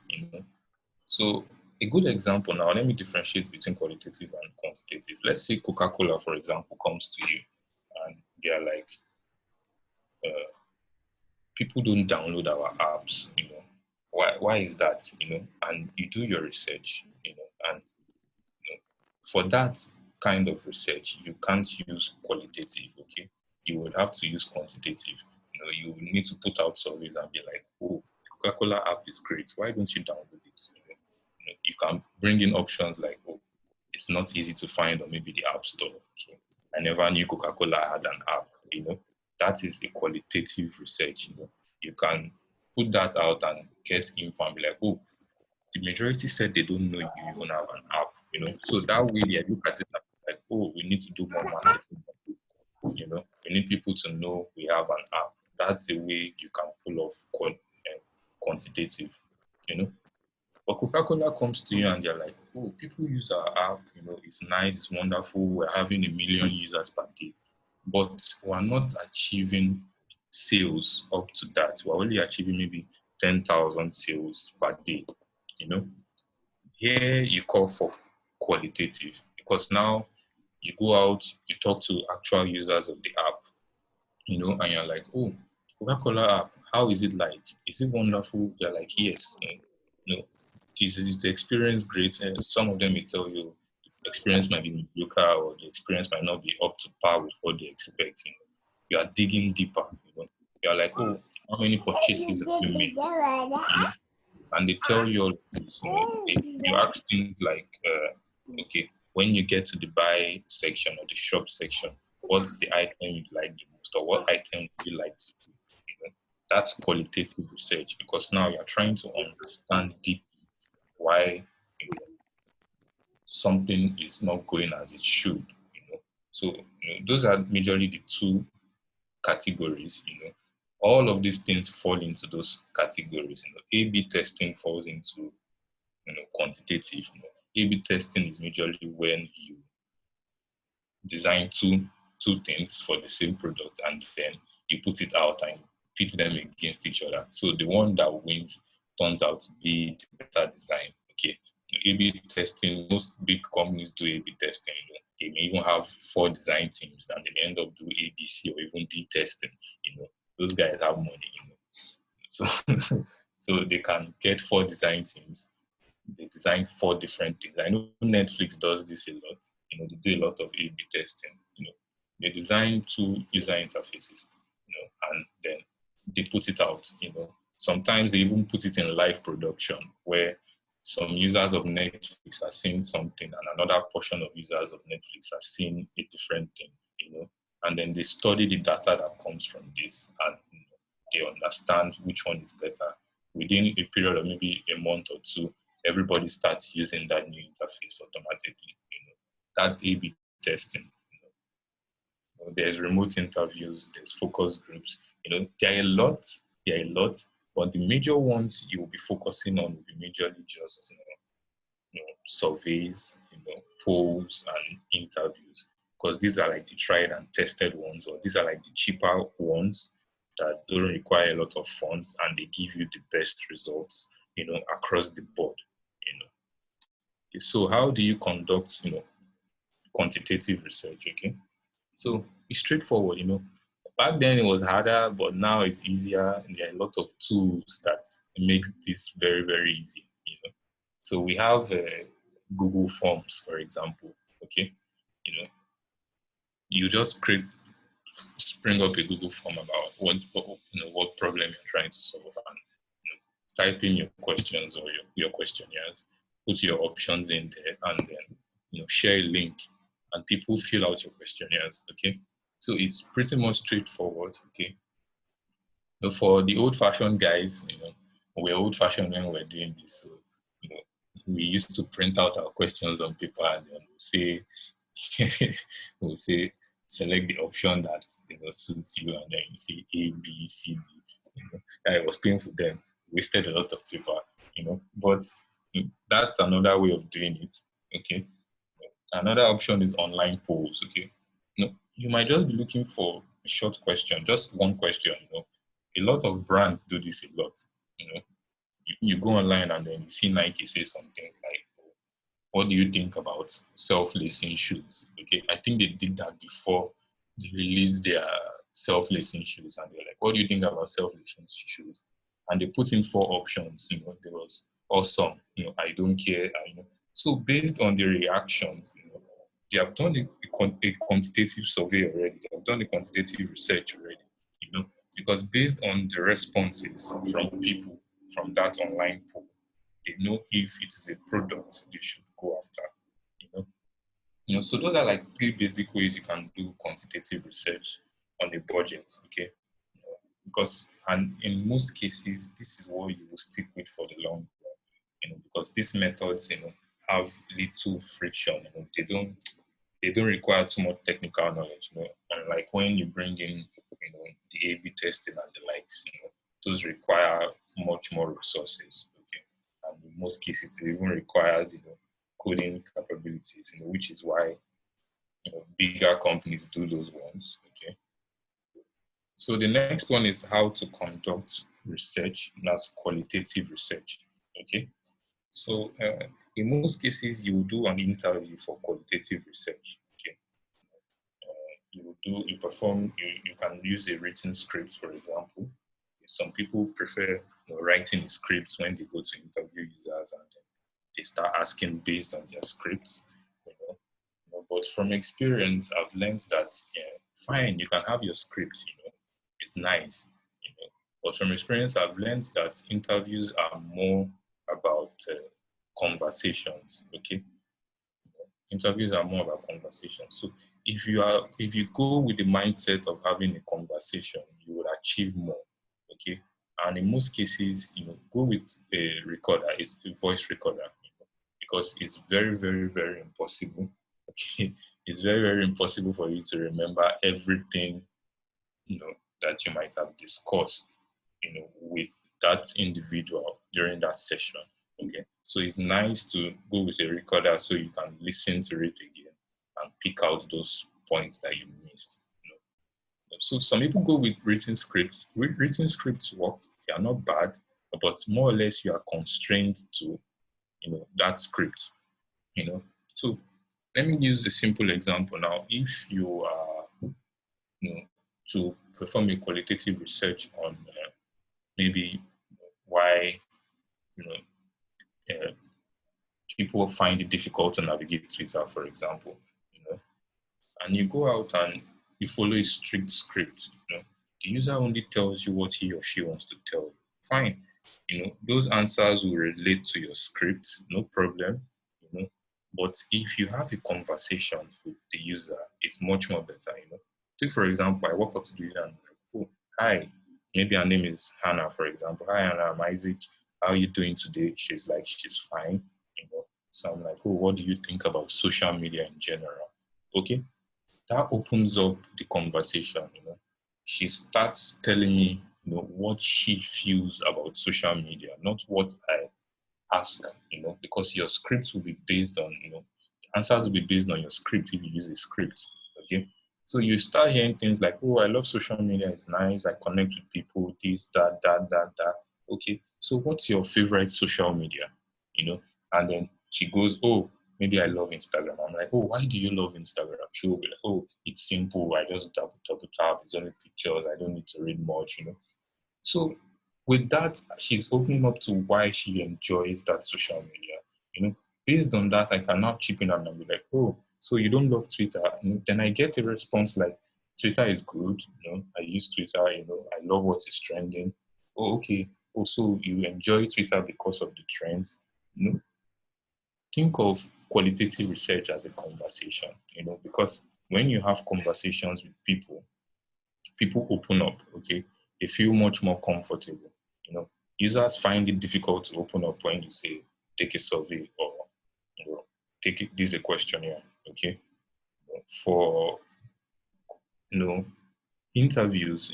So a good example now, let me differentiate between qualitative and quantitative. Let's say Coca-Cola, for example, comes to you and they're like, uh, people don't download our apps. Why is that? And you do your research, and for that kind of research, you can't use qualitative, okay? You would have to use quantitative. You need to put out surveys and be like, oh, the Coca-Cola app is great. Why don't you download it? You can bring in options like, oh, it's not easy to find on maybe the app store. Okay. I never knew Coca-Cola had an app. That is a qualitative research. You can put that out and get info and be like, oh, the majority said they don't know you even have an app. So that way they look at it like, oh, we need to do more marketing. We need people to know we have an app. That's a way you can pull off quantitative. You know, but Coca-Cola comes to you and they're like, oh, people use our app, it's nice, it's wonderful, we're having 1 million users per day. But we're not achieving sales up to that. We're only achieving maybe 10,000 sales per day. You know, Here you call for qualitative because now you go out, you talk to actual users of the app, and you're like, oh, Coca-Cola app, how is it like? Is it wonderful? They're like, yes. You know, this is the experience great. And some of them will tell you the experience might be mediocre or the experience might not be up to par with what they expect. You are digging deeper. You're like, oh, how many purchases have you made? And they tell you all of this. You ask things like, okay, when you get to the buy section or the shop section, what's the item you like the most, or what item would you like to do? That's qualitative research because now you're trying to understand deep why something is not going as it should. So those are majorly the two categories. All of these things fall into those categories. A/B testing falls into quantitative. A/B testing is majorly when you design two things for the same product and then you put it out and pit them against each other. So the one that wins turns out to be the better design. Okay. A/B testing, most big companies do A/B testing. They may even have 4 design teams and they end up doing A, B, C, or even D testing. Those guys have money. So so they can get 4 design teams. They design 4 different things. I know Netflix does this a lot. They do a lot of A/B testing. They design 2 user interfaces, and then they put it out. Sometimes they even put it in live production where some users of Netflix are seeing something and another portion of users of Netflix are seeing a different thing. And then they study the data that comes from this and they understand which one is better. Within a period of maybe a month or two, everybody starts using that new interface automatically. That's A/B testing. There's remote interviews, there's focus groups. There are a lot, but the major ones you will be focusing on will be majorly just surveys, polls and interviews, because these are like the tried and tested ones, or these are like the cheaper ones that don't require a lot of funds and they give you the best results, across the board. So how do you conduct, quantitative research? Okay. So it's straightforward. Back then it was harder, but now it's easier. And there are a lot of tools that makes this very, very easy. So we have Google Forms, for example. Okay. You know, you just bring up a Google form about what problem you're trying to solve, and type in your questions or your questionnaires, put your options in there, and then share a link, and people fill out your questionnaires. Okay, so it's pretty much straightforward. Okay, but for the old-fashioned guys, we're old-fashioned when we're doing this, so you know we used to print out our questions on paper and then say we'll say select the option that suits you, and then you say A, B, C, D. It was painful then, wasted a lot of paper. But that's another way of doing it. Okay. Another option is online polls. Okay. You might just be looking for a short question, just one question. A lot of brands do this a lot. You go online and then you see Nike say some things like, what do you think about self-lacing shoes? Okay, I think they did that before they released their self-lacing shoes, and they're like, what do you think about self-lacing shoes? And they put in 4 options. There was awesome, I don't care. So based on the reactions, they have done a quantitative survey already. They have done a quantitative research already. Because based on the responses from people from that online poll, they know if it is a product they should go after. So those are like 3 basic ways you can do quantitative research on a budget. Okay, because and in most cases this is what you will stick with for the long run. Because these methods have little friction. They don't require too much technical knowledge. And like when you bring in the A/B testing and the likes, those require much more resources. Okay, and in most cases it even requires coding capabilities. Which is why bigger companies do those ones. Okay, so the next one is how to conduct research. That's qualitative research. Okay, so in most cases you will do an interview for qualitative research. Okay, you can use a written script, for example. Some people prefer writing a script when they go to interview users, and they start asking based on their scripts. But from experience, I've learned that fine, you can have your script. It's nice. But from experience, I've learned that interviews are more about conversations. Okay, interviews are more about conversations. So if you go with the mindset of having a conversation, you will achieve more. Okay, and in most cases, go with a recorder. It's a voice recorder, because it's very, very, very impossible. Okay, it's very, very impossible for you to remember everything that you might have discussed with that individual during that session. Okay, so it's nice to go with a recorder so you can listen to it again and pick out those points that you missed. So some people go with written scripts. Written scripts work; they are not bad, but more or less you are constrained to that script. So let me use a simple example now. If you are to perform a qualitative research on maybe why uh, people find it difficult to navigate Twitter, for example, and you go out and you follow a strict script. The user only tells you what he or she wants to tell you. Fine, those answers will relate to your script, no problem. But if you have a conversation with the user, it's much more better. Take for example, I walk up to the user and I'm like, oh, hi. Maybe her name is Hannah, for example. Hi, Hannah, I'm Isaac. How are you doing today? She's like, she's fine. So I'm like, oh, what do you think about social media in general? Okay, that opens up the conversation. She starts telling me, what she feels about social media, not what I ask, because your script will be based on, answers will be based on your script if you use a script. Okay. So you start hearing things like, oh, I love social media, it's nice, I connect with people, this, that, that, that, that. Okay. So what's your favorite social media? And then she goes, oh, maybe I love Instagram. I'm like, oh, why do you love Instagram? She will be like, oh, it's simple. I just double tap. It's only pictures. I don't need to read much. So with that, she's opening up to why she enjoys that social media. Based on that, I can now chip in and be like, oh, so you don't love Twitter? Then I get a response like, Twitter is good. I use Twitter. I love what is trending. Oh, okay. Oh, so you enjoy Twitter because of the trends. Think of qualitative research as a conversation. Because when you have conversations with people open up, okay? They feel much more comfortable. Users find it difficult to open up when you say, take a survey or, this is a questionnaire, okay? For, you know, interviews,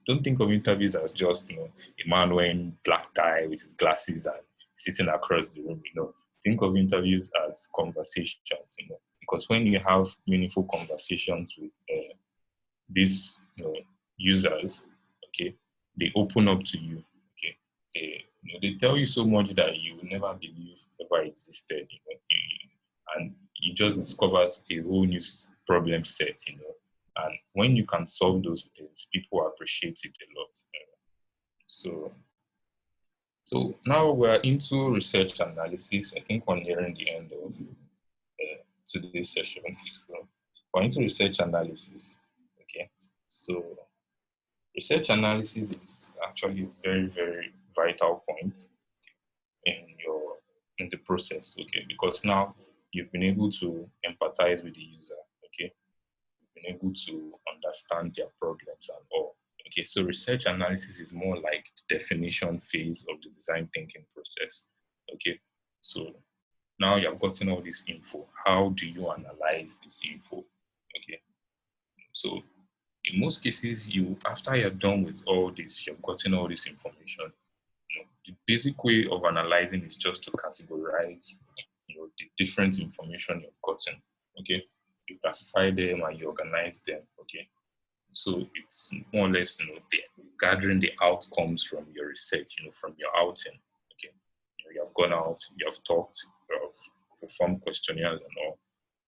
don't think of interviews as just, a man wearing black tie with his glasses and sitting across the room, Think of interviews as conversations, because when you have meaningful conversations with these users, okay, they open up to you, okay. They tell you so much that you will never believe ever existed, and you just discover a whole new problem set, and when you can solve those things, people appreciate it a lot. So, so now we're into research analysis. I think we're nearing the end of today's session. So we're into research analysis. Okay. So research analysis is actually a very, very vital point in your in the process, okay? Because now you've been able to empathize with the user, okay? You've been able to understand their problems and all. Okay, so research analysis is more like the definition phase of the design thinking process. Okay, so now you've gotten all this info. How do you analyze this info? Okay, so in most cases, after you're done with all this, you've gotten all this information. The basic way of analyzing is just to categorize, the different information you've gotten. Okay, you classify them and you organize them. Okay, so it's more or less, gathering the outcomes from your research, from your outing. Okay, you have gone out, you have talked, you have performed questionnaires and all.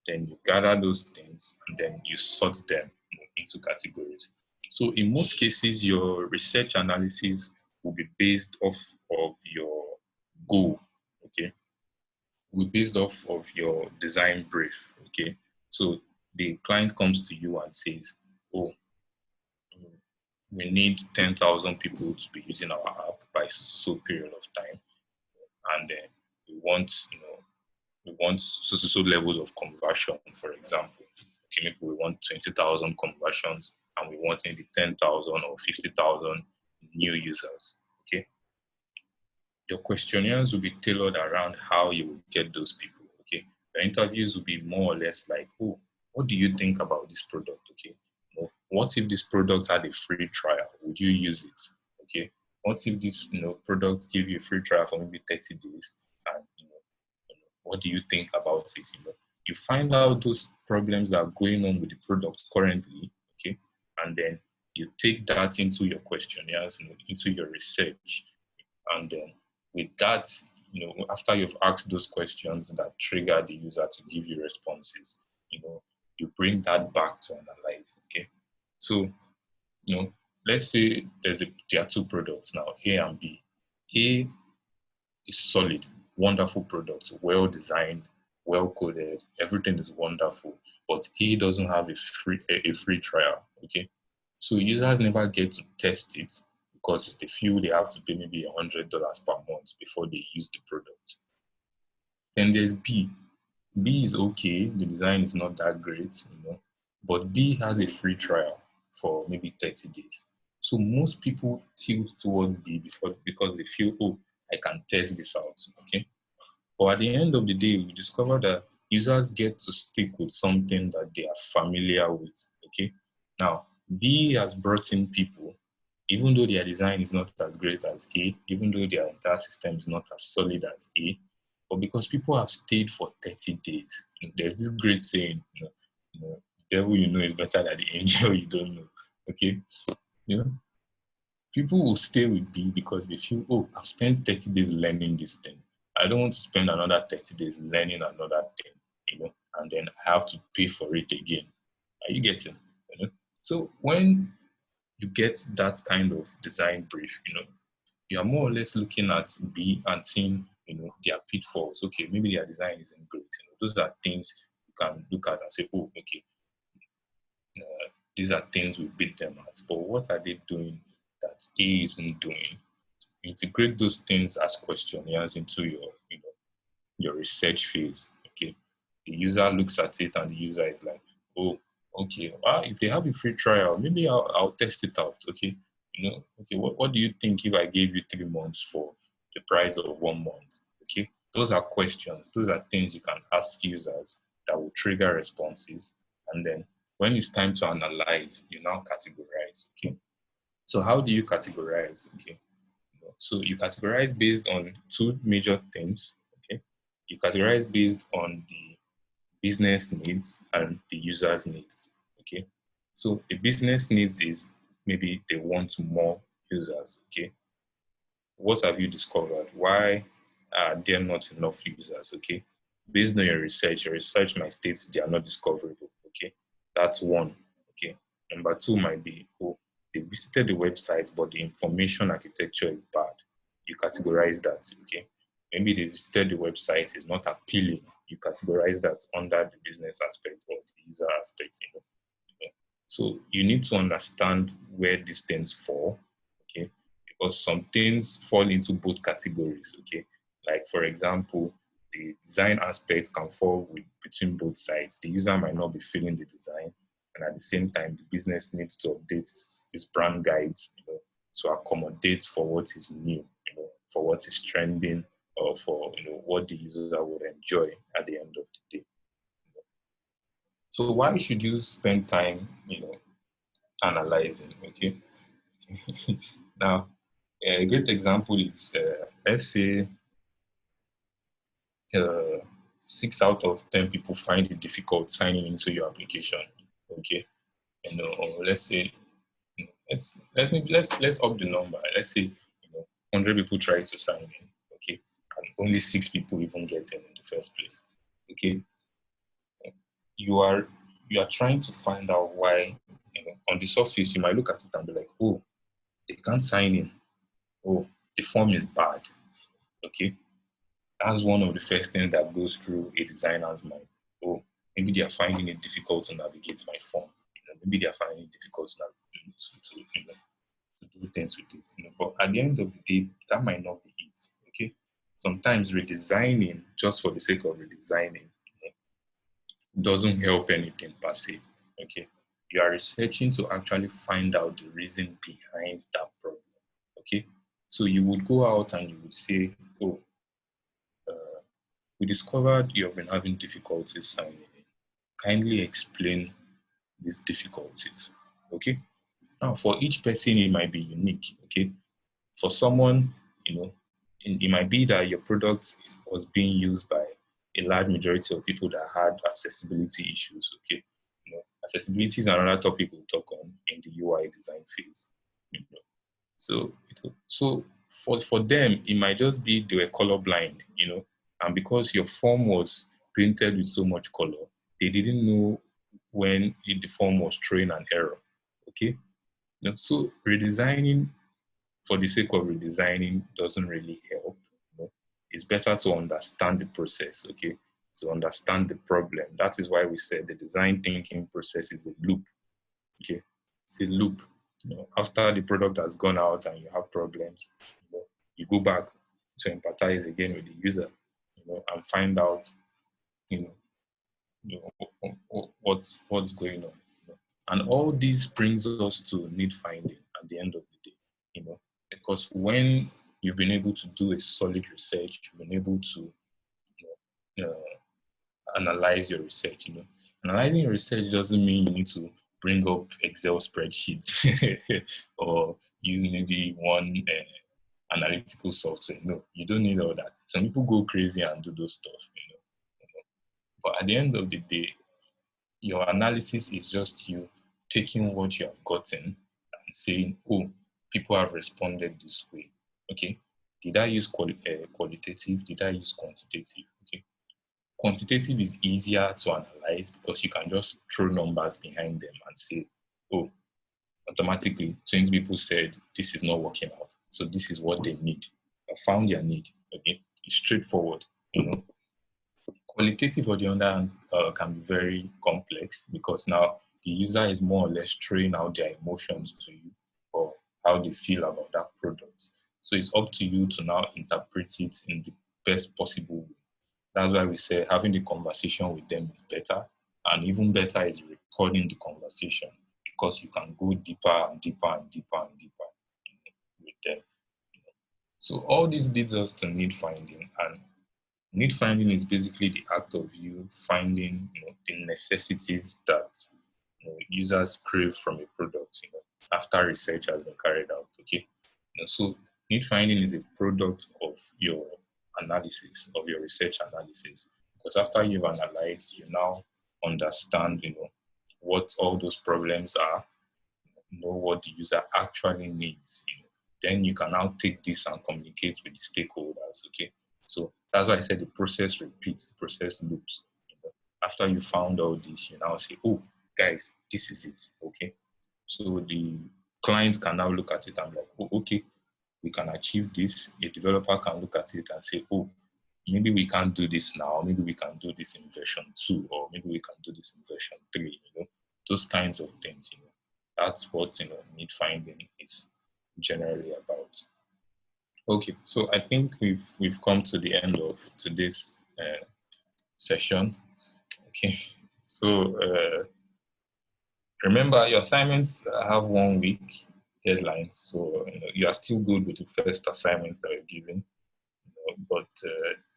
Then you gather those things and then you sort them, into categories. So in most cases, your research analysis will be based off of your goal. Okay, will be based off of your design brief. Okay, so the client comes to you and says, "Oh, we need 10,000 people to be using our app by so period of time, and then we want, we want so levels of conversion, for example. Okay, maybe we want 20,000 conversions and we want maybe 10,000 or 50,000 new users. Okay, your questionnaires will be tailored around how you will get those people. Okay, your interviews will be more or less like, oh, what do you think about this product? Okay, what if this product had a free trial? Would you use it? Okay, what if this product give you a free trial for maybe 30 days? And what do you think about it? You find out those problems that are going on with the product currently. Okay, and then you take that into your questionnaires, into your research, and then with that, after you've asked those questions that trigger the user to give you responses, you bring that back to analyze. Okay, so let's say there are two products now, A and B. A is solid, wonderful product, well designed, well coded, everything is wonderful, but A doesn't have a free trial. Okay, so users never get to test it because they feel they have to pay maybe $100 per month before they use the product. Then there's B. B is okay, the design is not that great, but B has a free trial for maybe 30 days. So most people tilt towards B because they feel, oh, I can test this out. Okay. But at the end of the day, we discover that users get to stick with something that they are familiar with. Okay. Now, B has brought in people, even though their design is not as great as A, even though their entire system is not as solid as A, but because people have stayed for 30 days. There's this great saying, the devil you know is better than the angel you don't know. Okay. You know, people will stay with B because they feel, oh, I've spent 30 days learning this thing. I don't want to spend another 30 days learning another thing, and then I have to pay for it again. Are you getting? So when you get that kind of design brief, you are more or less looking at B and seeing, their pitfalls. Okay, maybe their design isn't great. Those are things you can look at and say, oh, okay, these are things we beat them at. But what are they doing that A isn't doing? Integrate those things as questionnaires into your research phase. Okay, the user looks at it and the user is like, oh, okay, well, if they have a free trial, maybe I'll test it out. Okay, okay, what do you think if I gave you 3 months for the price of 1 month? Okay, those are questions. Those are things you can ask users that will trigger responses. And then when it's time to analyze, you now categorize. Okay, so how do you categorize? Okay, so you categorize based on two major things. Okay, you categorize based on the business needs and the user's needs. Okay, so the business needs is maybe they want more users. Okay, what have you discovered? Why are there not enough users? Okay, based on your research might state they are not discoverable. Okay, that's one. Okay, number two might be, oh, they visited the website, but the information architecture is bad. You categorize that. Okay, maybe they visited the website is not appealing. You categorize that under the business aspect or the user aspect. So you need to understand where these things fall. Okay, because some things fall into both categories, okay? Like, for example, the design aspect can fall between both sides. The user might not be feeling the design, and at the same time, the business needs to update its brand guides, to accommodate for what is new, for what is trending, or for what the user would enjoy at the end of the day. So why should you spend time, analyzing? Okay. Now, a great example is, let's say, uh, 6 out of 10 people find it difficult signing into your application. Okay, or let's say, let's up the number. Let's say, 100 people try to sign in. Okay, and only 6 people even get in the first place. Okay, you are you are trying to find out why. On the surface, you might look at it and be like, oh, they can't sign in. Oh, the form is bad. Okay, that's one of the first things that goes through a designer's mind. Oh, maybe they are finding it difficult to navigate my form. Maybe they are finding it difficult to do things with it. But at the end of the day, that might not be it. Okay. Sometimes redesigning just for the sake of redesigning doesn't help anything per se. Okay. You are researching to actually find out the reason behind that problem. Okay. So you would go out and you would say, oh, we discovered you have been having difficulties signing in. Kindly explain these difficulties. Okay. Now, for each person, it might be unique. Okay. For someone, it might be that your product was being used by a large majority of people that had accessibility issues. Okay. Accessibility is another topic we'll talk on in the UI design phase. So for them, it might just be they were colorblind, and because your form was painted with so much color, they didn't know when the form was throwing an error. Okay, so redesigning for the sake of redesigning doesn't really help. It's better to understand the process. Okay, to understand the problem. That is why we said the design thinking process is a loop. Okay, it's a loop. After the product has gone out and you have problems, you go back to empathize again with the user, and find out, you know, what's going on. And all this brings us to need finding at the end of the day, because when you've been able to do a solid research, you've been able to uh, analyze your research. Analyzing your research doesn't mean you need to bring up Excel spreadsheets or use maybe one analytical software. No, you don't need all that. Some people go crazy and do those stuff. But at the end of the day, your analysis is just you taking what you have gotten and saying, oh, people have responded this way. Okay. Did I use qualitative? Did I use quantitative? Okay. Quantitative is easier to analyze because you can just throw numbers behind them and say, oh, automatically 20 people said this is not working out. So this is what they need. I found their need. Okay. It's straightforward. Qualitative, on the other hand, can be very complex because now the user is more or less throwing out their emotions to you or how they feel about that product. So it's up to you to now interpret it in the best possible way. That's why we say having the conversation with them is better. And even better is recording the conversation because you can go deeper and deeper and deeper and deeper with them. So all this leads us to need finding. And need finding is basically the act of you finding the necessities that users crave from a product after research has been carried out. Okay. So need finding is a product of your analysis, of your research analysis. Because after you've analyzed, you now understand what all those problems are, know what the user actually needs. Then you can now take this and communicate with the stakeholders. Okay. So that's why I said the process repeats, the process loops. After you found all this, you now say, oh, guys, this is it. Okay. So the clients can now look at it and be like, oh, okay, we can achieve this. A developer can look at it and say, oh, maybe we can't do this now. Maybe we can do this in version 2, or maybe we can do this in version 3. Those kinds of things. That's what need finding is generally about. Okay, so I think we've come to the end of today's session. Okay, so remember your assignments have 1 week deadlines, so you are still good with the first assignments that you're given. But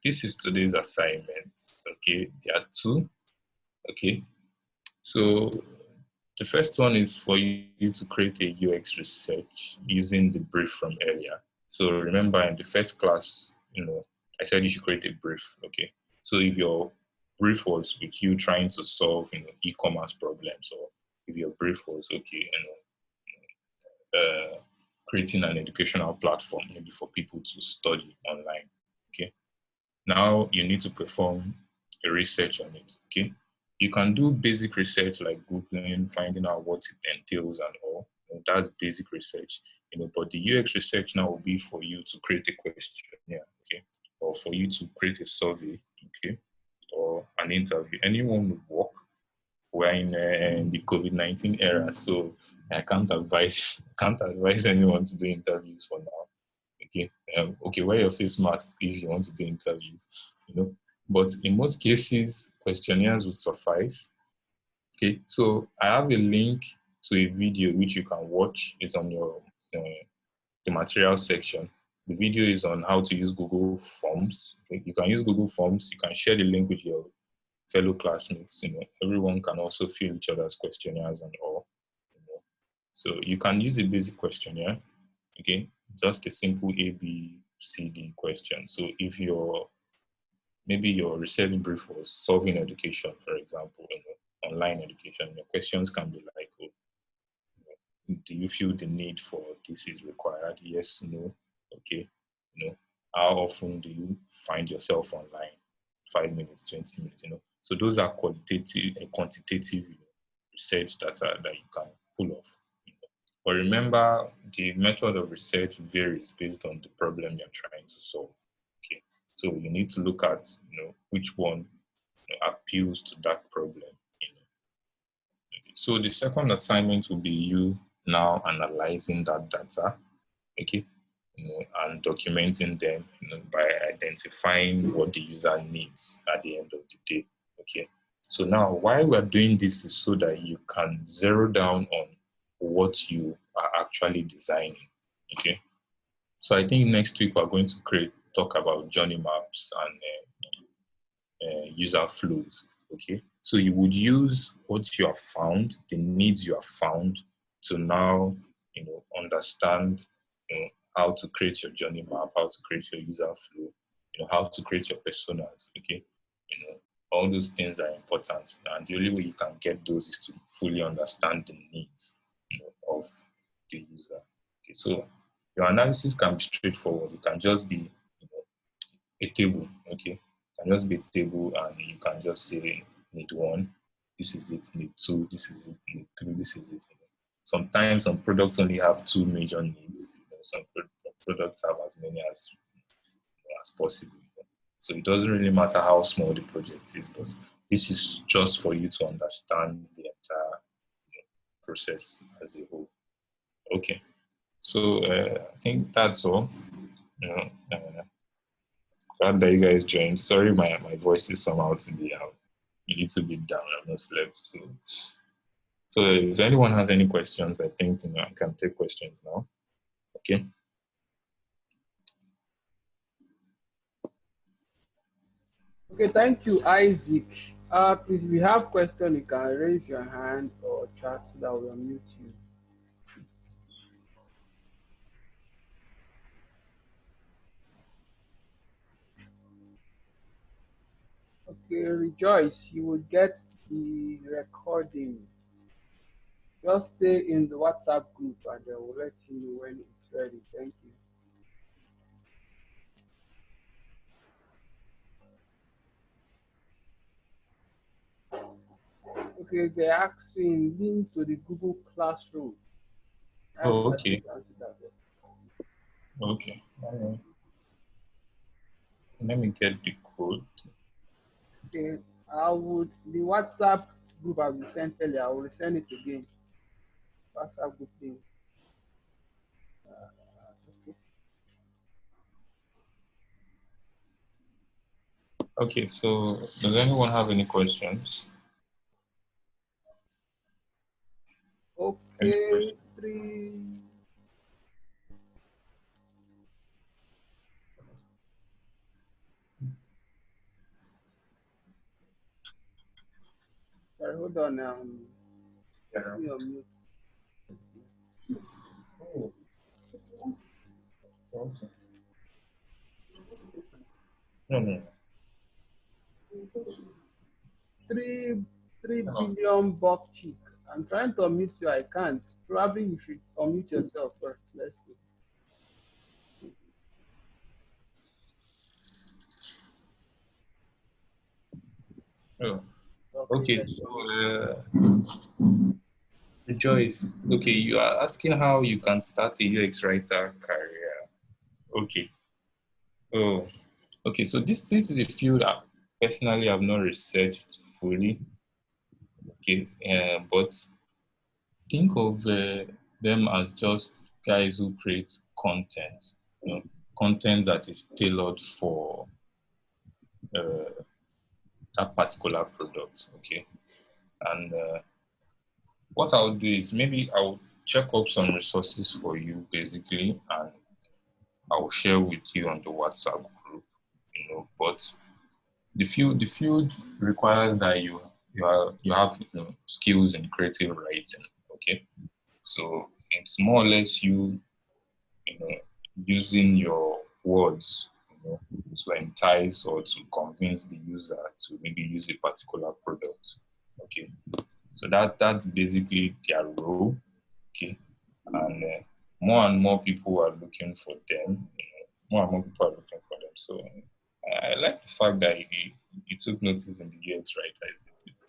this is today's assignments. Okay, there are 2. Okay, so the first one is for you to create a UX research using the brief from earlier. So remember in the first class, I said you should create a brief. Okay. So if your brief was with you trying to solve, e-commerce problems, or if your brief was okay, creating an educational platform maybe for people to study online. Okay. Now you need to perform a research on it. Okay. You can do basic research like Googling, finding out what it entails and all. That's basic research. But the UX research now will be for you to create a questionnaire, okay, or for you to create a survey, okay, or an interview. Anyone would work. We're in the COVID-19 era, so I can't advise anyone to do interviews for now. Okay, okay, wear your face mask if you want to do interviews. But in most cases, questionnaires would suffice. Okay, so I have a link to a video which you can watch. It's on your the material section. The video is on how to use Google Forms. Okay? You can use Google Forms. You can share the link with your fellow classmates. Everyone can also fill each other's questionnaires and all. So you can use a basic questionnaire. Okay, just a simple A, B, C, D question. So if maybe your research brief was solving education, for example, online education, your questions can be like, oh, do you feel the need for this is required? Yes, no, okay. How often do you find yourself online? 5 minutes, 20 minutes, So those are qualitative and quantitative research that you can pull off. But remember, the method of research varies based on the problem you're trying to solve. Okay, so you need to look at which one appeals to that problem. So the second assignment will be you now analyzing that data, okay, and documenting them by identifying what the user needs at the end of the day, okay. So now why we're doing this is so that you can zero down on what you are actually designing, okay. So I think next week we're going to talk about journey maps and user flows. Okay, so you would use what you have found, the needs you have found, to now understand how to create your journey map, how to create your user flow, how to create your personas. Okay, all those things are important, and the only way you can get those is to fully understand the needs of the user. Okay, so your analysis can be straightforward. It can just be a table. Okay, it can just be a table, and you can just say need one, this is it. Need two, this is it. Need three, this is it. Sometimes some products only have two major needs. Some products have as many as possible. So it doesn't really matter how small the project is, but this is just for you to understand the entire process as a whole. Okay, so I think that's all. You know, glad that you guys joined. Sorry, my voice is somehow today a little bit down. I've not slept, so if anyone has any questions, I think I can take questions now. Okay. Okay, thank you, Isaac. Please, if you have question, you can raise your hand or chat so that we'll mute you. Okay, rejoice. You will get the recording. Just stay in the WhatsApp group and then we'll let you know when it's ready. Thank you. Okay, they're asking link to the Google Classroom. Oh, I okay. think I answered that. Okay. Let me get the code. Okay, the WhatsApp group has been sent earlier. I will send it again. WhatsApp group link. Okay. Okay, so does anyone have any questions? Any Okay, questions? three. Sorry, hold on. Let Yeah. me unmute. Oh, okay. No, no, Three, three no. billion buck chick. I'm trying to unmute you. I can't. Probably you should unmute yourself first. Let's see. Oh. Okay, Okay, let's so see. Rejoice. Okay, you are asking how you can start a UX writer career. Okay. Oh, okay. So this is a field I personally have not researched fully. Okay, but think of them as just guys who create content. Content that is tailored for uh, that particular product. Okay, and what I'll do is maybe I'll check up some resources for you, basically, and I'll share with you on the WhatsApp group. But the field requires that you have skills in creative writing. Okay, so it's more or less you know using your words to entice or to convince the user to maybe use a particular product. Okay, so that's basically their role. Okay, and more and more people are looking for them. More and more people are looking for them. So I like the fact that you took notice in the UX writer. It's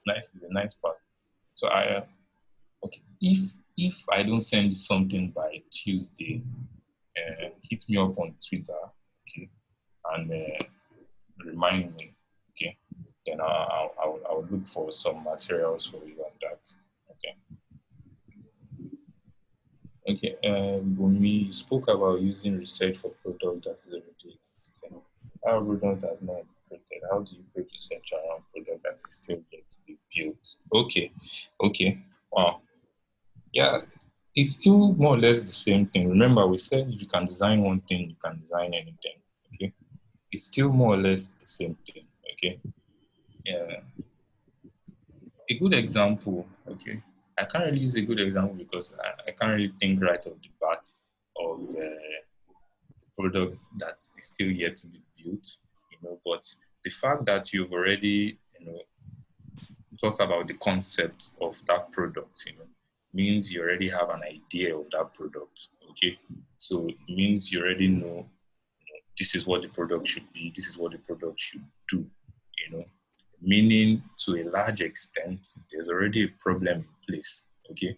nice. It's a nice part. So okay. If I don't send you something by Tuesday, hit me up on Twitter, okay, and remind me, okay. Then I'll look for some materials for you on that. Okay. Okay, Bumi, you spoke about using research for product that is already existing. Our product has not created. How do you create research around product that is still yet to be built? Okay, okay. Wow. Yeah, it's still more or less the same thing. Remember, we said if you can design one thing, you can design anything. Okay, it's still more or less the same thing. Okay, Yeah, a good example, okay. I can't really use a good example because I can't really think right off the bat of products that is still yet to be built, but the fact that you've already, thought about the concept of that product, means you already have an idea of that product, okay? So it means you already know, this is what the product should be, this is what the product should do, you know, meaning to a large extent, there's already a problem in place, okay?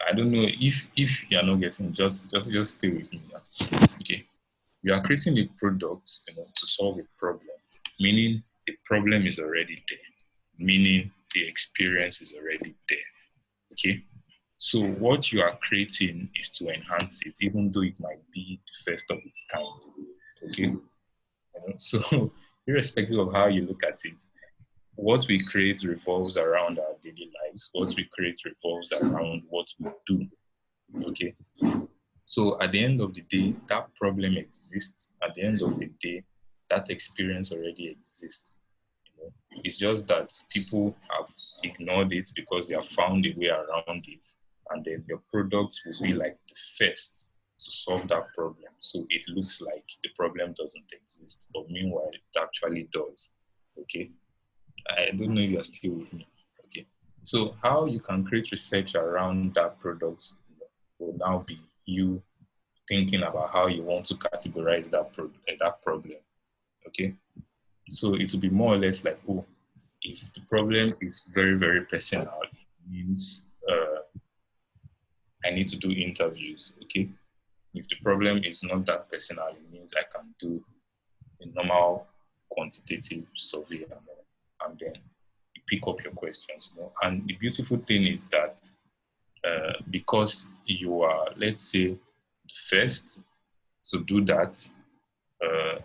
I don't know if you're not getting, just stay with me now. Okay. You are creating a product, to solve a problem, meaning the problem is already there, meaning the experience is already there. Okay. So what you are creating is to enhance it, even though it might be the first of its kind. Okay. So irrespective of how you look at it, what we create revolves around our daily lives. What we create revolves around what we do. Okay. So at the end of the day, that problem exists. At the end of the day, that experience already exists. It's just that people have ignored it because they have found a way around it. And then your product will be like the first to solve that problem. So it looks like the problem doesn't exist, but meanwhile, it actually does. Okay. I don't know if you're still with me. Okay. So how you can create research around that product will now be you thinking about how you want to categorize that problem. Okay. So it will be more or less like, oh, if the problem is very, very personal, it means I need to do interviews. Okay. If the problem is not that personal, it means I can do a normal quantitative survey and then you pick up your questions. And the beautiful thing is that because you are, let's say, the first to do that, uh,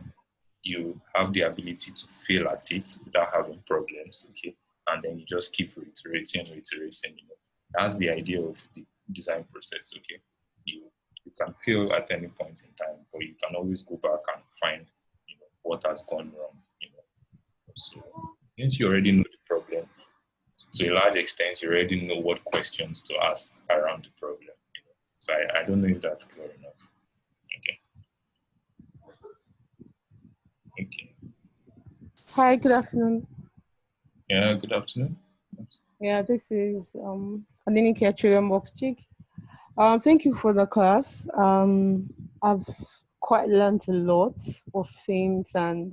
you have the ability to fail at it without having problems, okay? And then you just keep reiterating. That's the idea of the design process, okay? You you can fail at any point in time, but you can always go back and find, what has gone wrong. So since you already know the problem, to a large extent, you already know what questions to ask around the problem. So I don't know if that's clear enough. Okay. Okay. Hi, good afternoon. Yeah, good afternoon. Yeah, this is Adenike Chirembokchik. Thank you for the class. I've quite learned a lot of things, and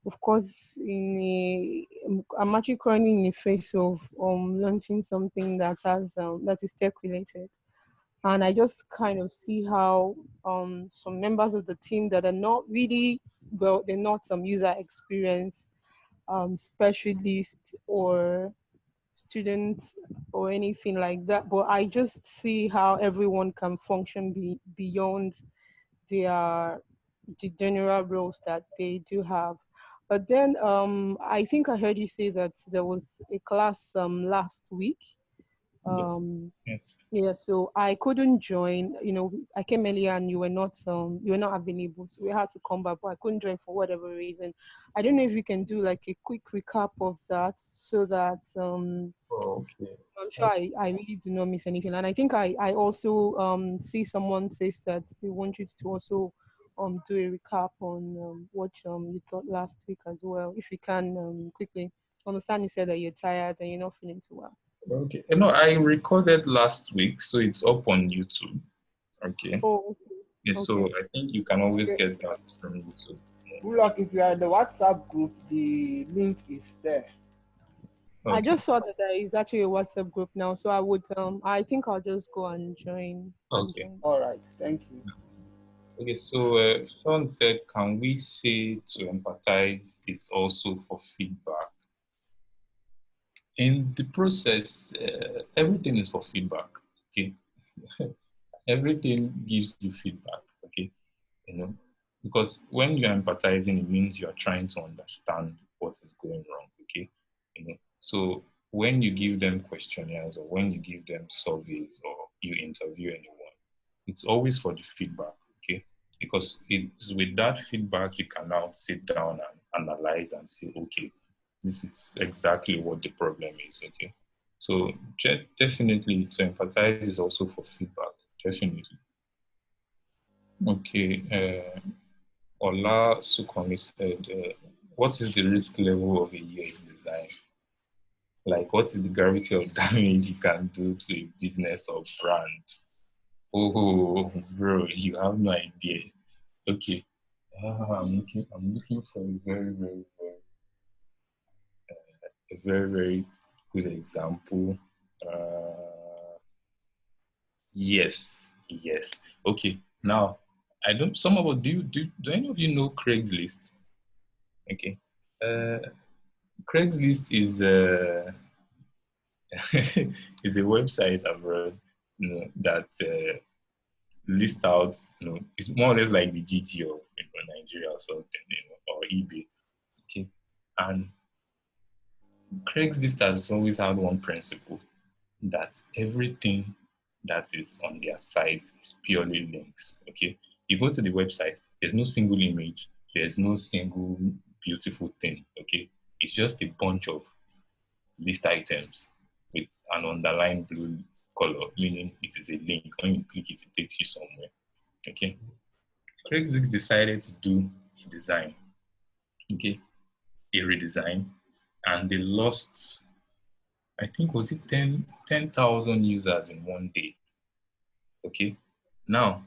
of course, I'm actually currently in the phase of launching something that is tech related, and I just kind of see how some members of the team that are not really they're not some user experience specialist or students or anything like that, but I just see how everyone can function beyond their the general roles that they do have. But then I think I heard you say that there was a class last week. Yes. um, Yes. yeah, so I couldn't join. I came earlier and you were not available, so we had to come back. But I couldn't join for whatever reason. I don't know if we can do like a quick recap of that, so that Oh, okay. I'm sure I really do not miss anything. And I think I also see someone says that they want you to also do a recap on what you thought last week as well. If you can quickly understand, you said that you're tired and you're not feeling too well. Okay. I recorded last week, so it's up on YouTube. Okay. Oh, Yeah, so okay. I think you can always Okay. get that from YouTube. Good luck if you are in the WhatsApp group. The link is there. I Okay. just saw that there is actually a WhatsApp group now, so I think I'll just go and Okay. join. All right. Thank you. Okay. So Sean said, can we say to empathize is also for feedback? In the process, everything is for feedback. Okay. Everything gives you feedback. Okay. you know, because when you're empathizing, it means you're trying to understand what is going wrong, okay? So when you give them questionnaires or when you give them surveys or you interview anyone, it's always for the feedback, okay? Because it's with that feedback you can now sit down and analyze and say, okay, this is exactly what the problem is, okay? So definitely to empathize is also for feedback, definitely. Okay, Ola Sukomi said, what is the risk level of a UX design? Like, what is the gravity of damage you can do to a business or brand? Oh, bro, you have no idea. Okay, I'm looking for a very good example. Uh, yes. Okay, now I don't. Some of do any of you know Craigslist? Okay, uh, Craigslist is is a website abroad, that list out, it's more or less like the GG of Nigeria or something, or eBay. Okay, and Craigslist has always had one principle, that everything that is on their site is purely links. Okay, you go to the website, there's no single image, there's no single beautiful thing. Okay, it's just a bunch of list items with an underlined blue color, meaning it is a link. When you click it, it takes you somewhere. Okay, Craigslist decided to do a design. Okay, a redesign, and they lost, I think, was it 10,000 users in one day. Okay, now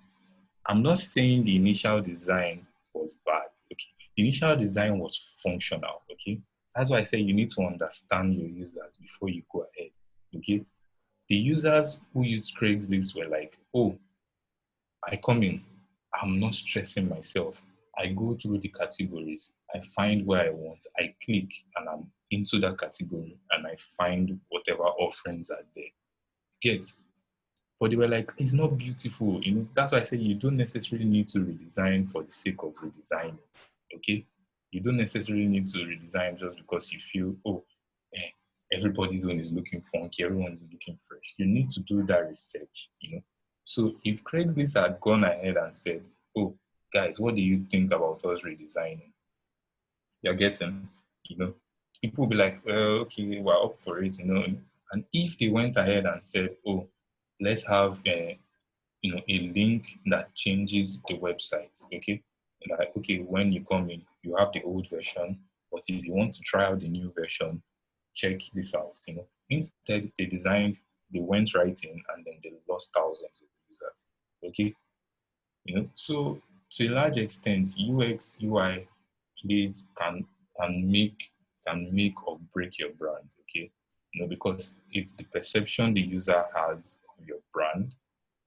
I'm not saying the initial design was bad. Okay, the initial design was functional. Okay, that's why I say you need to understand your users before you go ahead. Okay, the users who used Craigslist were like, oh, I come in, I'm not stressing myself. I go through the categories, I find where I want, I click, and I'm into that category, and I find whatever offerings are there. Get? But they were like, it's not beautiful. That's why I say you don't necessarily need to redesign for the sake of redesigning. Okay? You don't necessarily need to redesign just because you feel, oh, eh, everybody's one is looking funky, everyone is looking fresh. You need to do that research. So if Craigslist had gone ahead and said, oh, guys, what do you think about us redesigning? You're getting, you know, people will be like, okay, we're up for it. And if they went ahead and said, oh, let's have a link that changes the website, okay? Like, okay, when you come in, you have the old version, but if you want to try out the new version, check this out. Instead, they went right in and then they lost thousands of users, okay? So to a large extent, UX, UI plays can make or break your brand, okay? Because it's the perception the user has of your brand,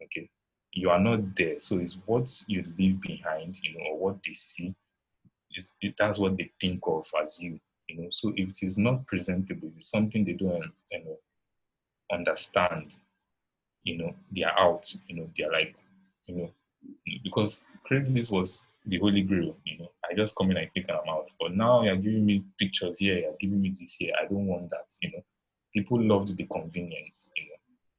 okay? You are not there, so it's what you leave behind, or what they see. That's what they think of as you. So if it is not presentable, it's something they don't, understand, they're out. They're like, you know, because Craigslist was the holy grail. I just come in, I click and I'm out. But now you're giving me pictures here, you're giving me this here. I don't want that. People loved the convenience.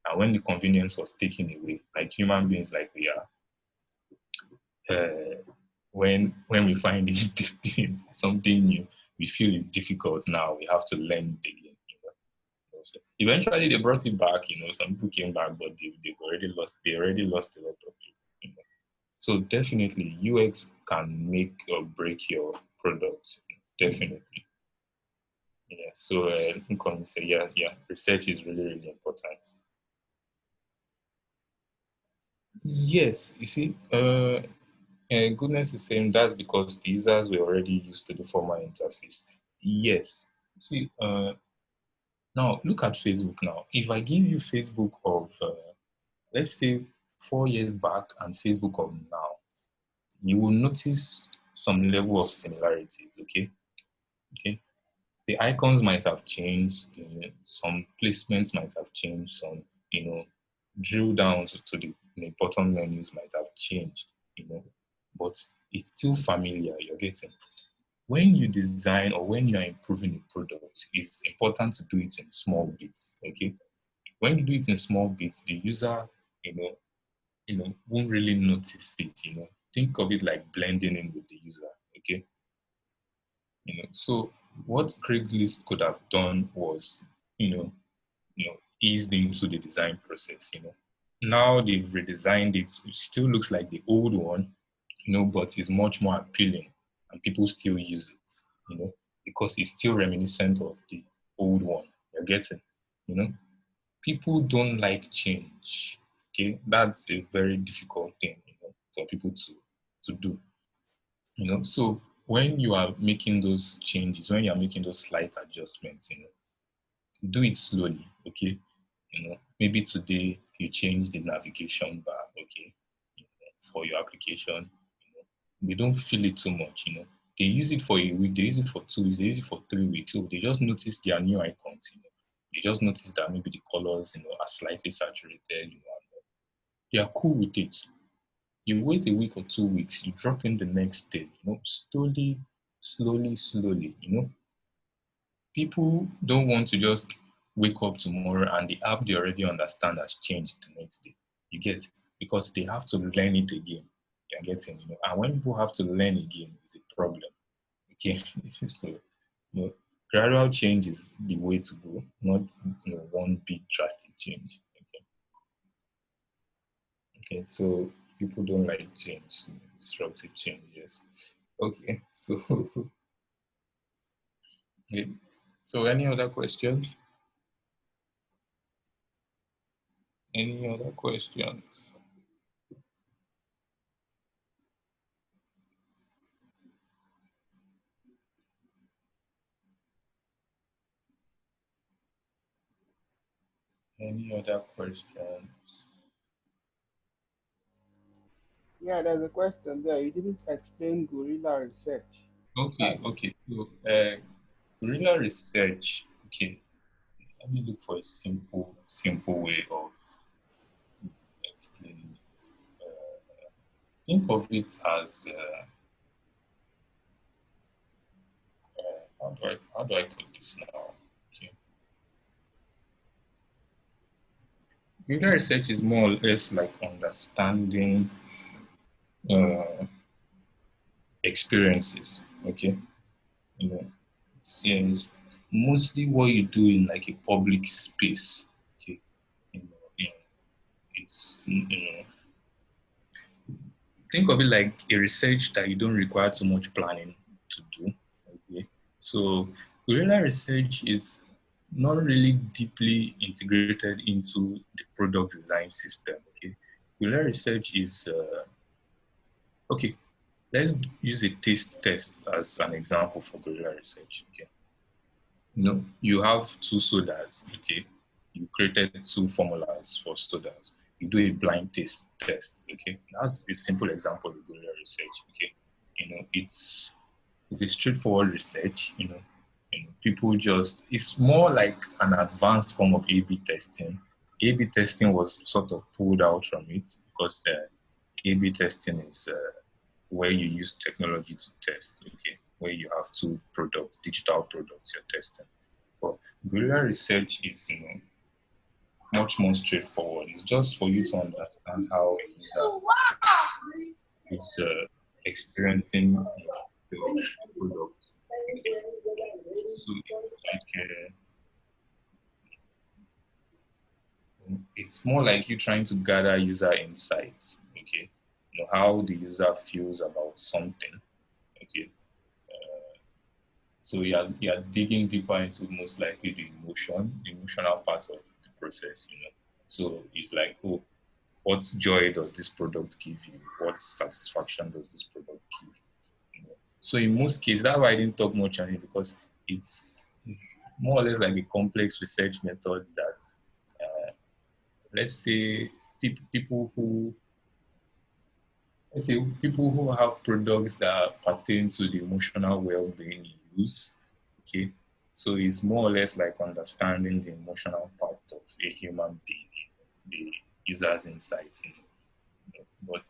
And when the convenience was taken away, like human beings, like we are, when we find something new, we feel it's difficult now. We have to learn it again. So eventually, they brought it back. Some people came back, but they've already lost. They already lost a lot of people. So definitely, UX can make or break your product. Definitely. Yeah. So I can say, yeah. Research is really important. Yes. You see, goodness is saying that's because the users were already used to the former interface. Yes. See, now look at Facebook now. If I give you Facebook of, let's say, 4 years back and Facebook of now, you will notice some level of similarities. Okay. The icons might have changed, some placements might have changed, some, drill down to the bottom menus might have changed. But it's still familiar, you're getting. When you design or when you're improving a product, it's important to do it in small bits, okay? When you do it in small bits, the user, won't really notice it. Think of it like blending in with the user, okay? So what Craigslist could have done was, eased into the design process. Now they've redesigned it. It still looks like the old one, but it's much more appealing and people still use it, because it's still reminiscent of the old one. You're getting, you know, people don't like change. Okay, that's a very difficult thing, for people to do. So when you are making those changes, when you are making those slight adjustments, do it slowly, okay? Maybe today you change the navigation bar, okay, for your application. They don't feel it too much. They use it for a week, they use it for 2 weeks, they use it for 3 weeks. So they just notice their new icons. They just notice that maybe the colors, are slightly saturated. They are cool with it. You wait a week or 2 weeks, you drop in the next day. Slowly, slowly, slowly. People don't want to just wake up tomorrow and the app they already understand has changed the next day. You get, because they have to learn it again. You're getting. And when people have to learn again, it's a problem. Okay. So, gradual change is the way to go, not one big drastic change. Okay. So people don't like change, disruptive change, yes. Okay, so okay. So any other questions? Any other questions? Any other questions? Yeah, there's a question there. You didn't explain guerrilla research. Okay, Hi. okay. So, guerrilla research. Okay, let me look for a simple way of explaining it. Think of it as how do I put this now? Okay, guerrilla research is more or less like understanding uh, experiences. Okay, you know, it's mostly what you do in like a public space. Okay, you know, it's think of it like a research that you don't require too much planning to do. Okay, so guerrilla research is not really deeply integrated into the product design system. Okay, guerrilla research is okay. Let's use a taste test as an example for guerrilla research. Okay, you have two sodas. Okay, you created two formulas for sodas. You do a blind taste test. Okay, that's a simple example of guerrilla research. Okay, it's a straightforward research. People just it's more like an advanced form of A/B testing. A/B testing was sort of pulled out from it because A/B testing is where you use technology to test. Okay, where you have two products, digital products you're testing. But guerrilla research is, much more straightforward. It's just for you to understand how a user is experiencing the product. Okay. So it's more like you trying to gather user insights. Okay, how the user feels about something. Okay, so you're digging deeper into most likely the emotional part of the process. So it's like, oh, what joy does this product give you? What satisfaction does this product give you? So in most cases, that's why I didn't talk much on it because it's more or less like a complex research method that, let's say, people who let's say people who have products that pertain to the emotional well-being use. Okay, so it's more or less like understanding the emotional part of a human being, the user's insights. But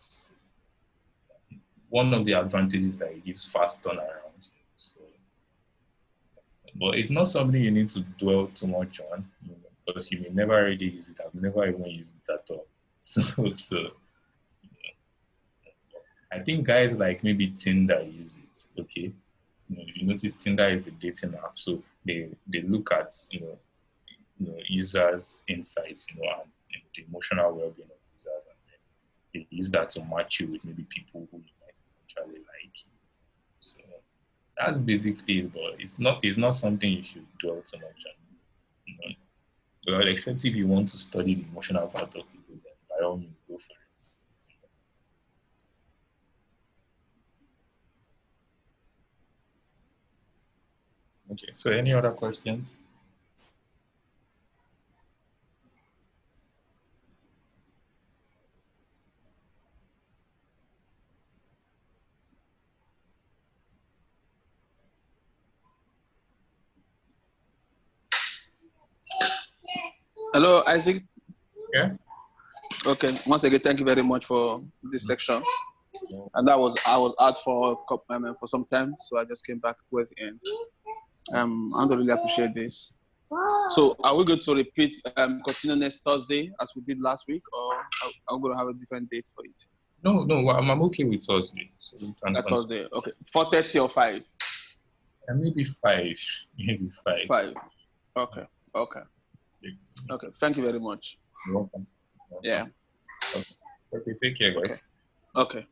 one of the advantages that it gives fast turnaround. So, but it's not something you need to dwell too much on, because you may never really use it. I've never even used it at all. So I think guys like maybe Tinder use it. Okay, if you notice, Tinder is a dating app, so they look at users' insights, and the emotional well-being of users, and then they use that to match you with maybe people who you might eventually like. So that's basically it, but it's not something you should dwell too much on. Well, except if you want to study the emotional part of people, then by all means go for it. Okay, so any other questions? Hello, Isaac. Yeah. Okay. Once again, thank you very much for this section. And I was out for some time, so I just came back towards the end. I don't really appreciate this. So, are we going to repeat, continue next Thursday as we did last week, or are we going to have a different date for it? No, I'm okay with Thursday. So we can Thursday, okay. 4:30 or 5? Maybe 5. Maybe 5. 5. Okay. Thank you very much. You're welcome. Yeah. Okay, take care, guys. Okay.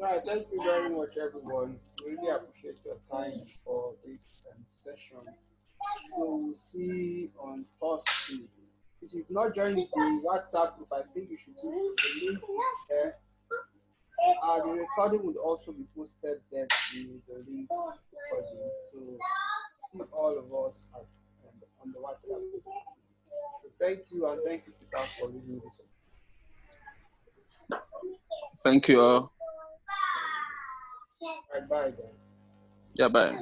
Right, thank you very much, everyone. Really appreciate your time for this session. So we'll see on Thursday. If you've not joined the WhatsApp group, I think you should put the link there. The recording will also be posted there to the link recording. So see all of us on the WhatsApp group. So thank you, and thank you, Peter, for leading this. Thank you all. Right, bye, guys. Yeah, bye.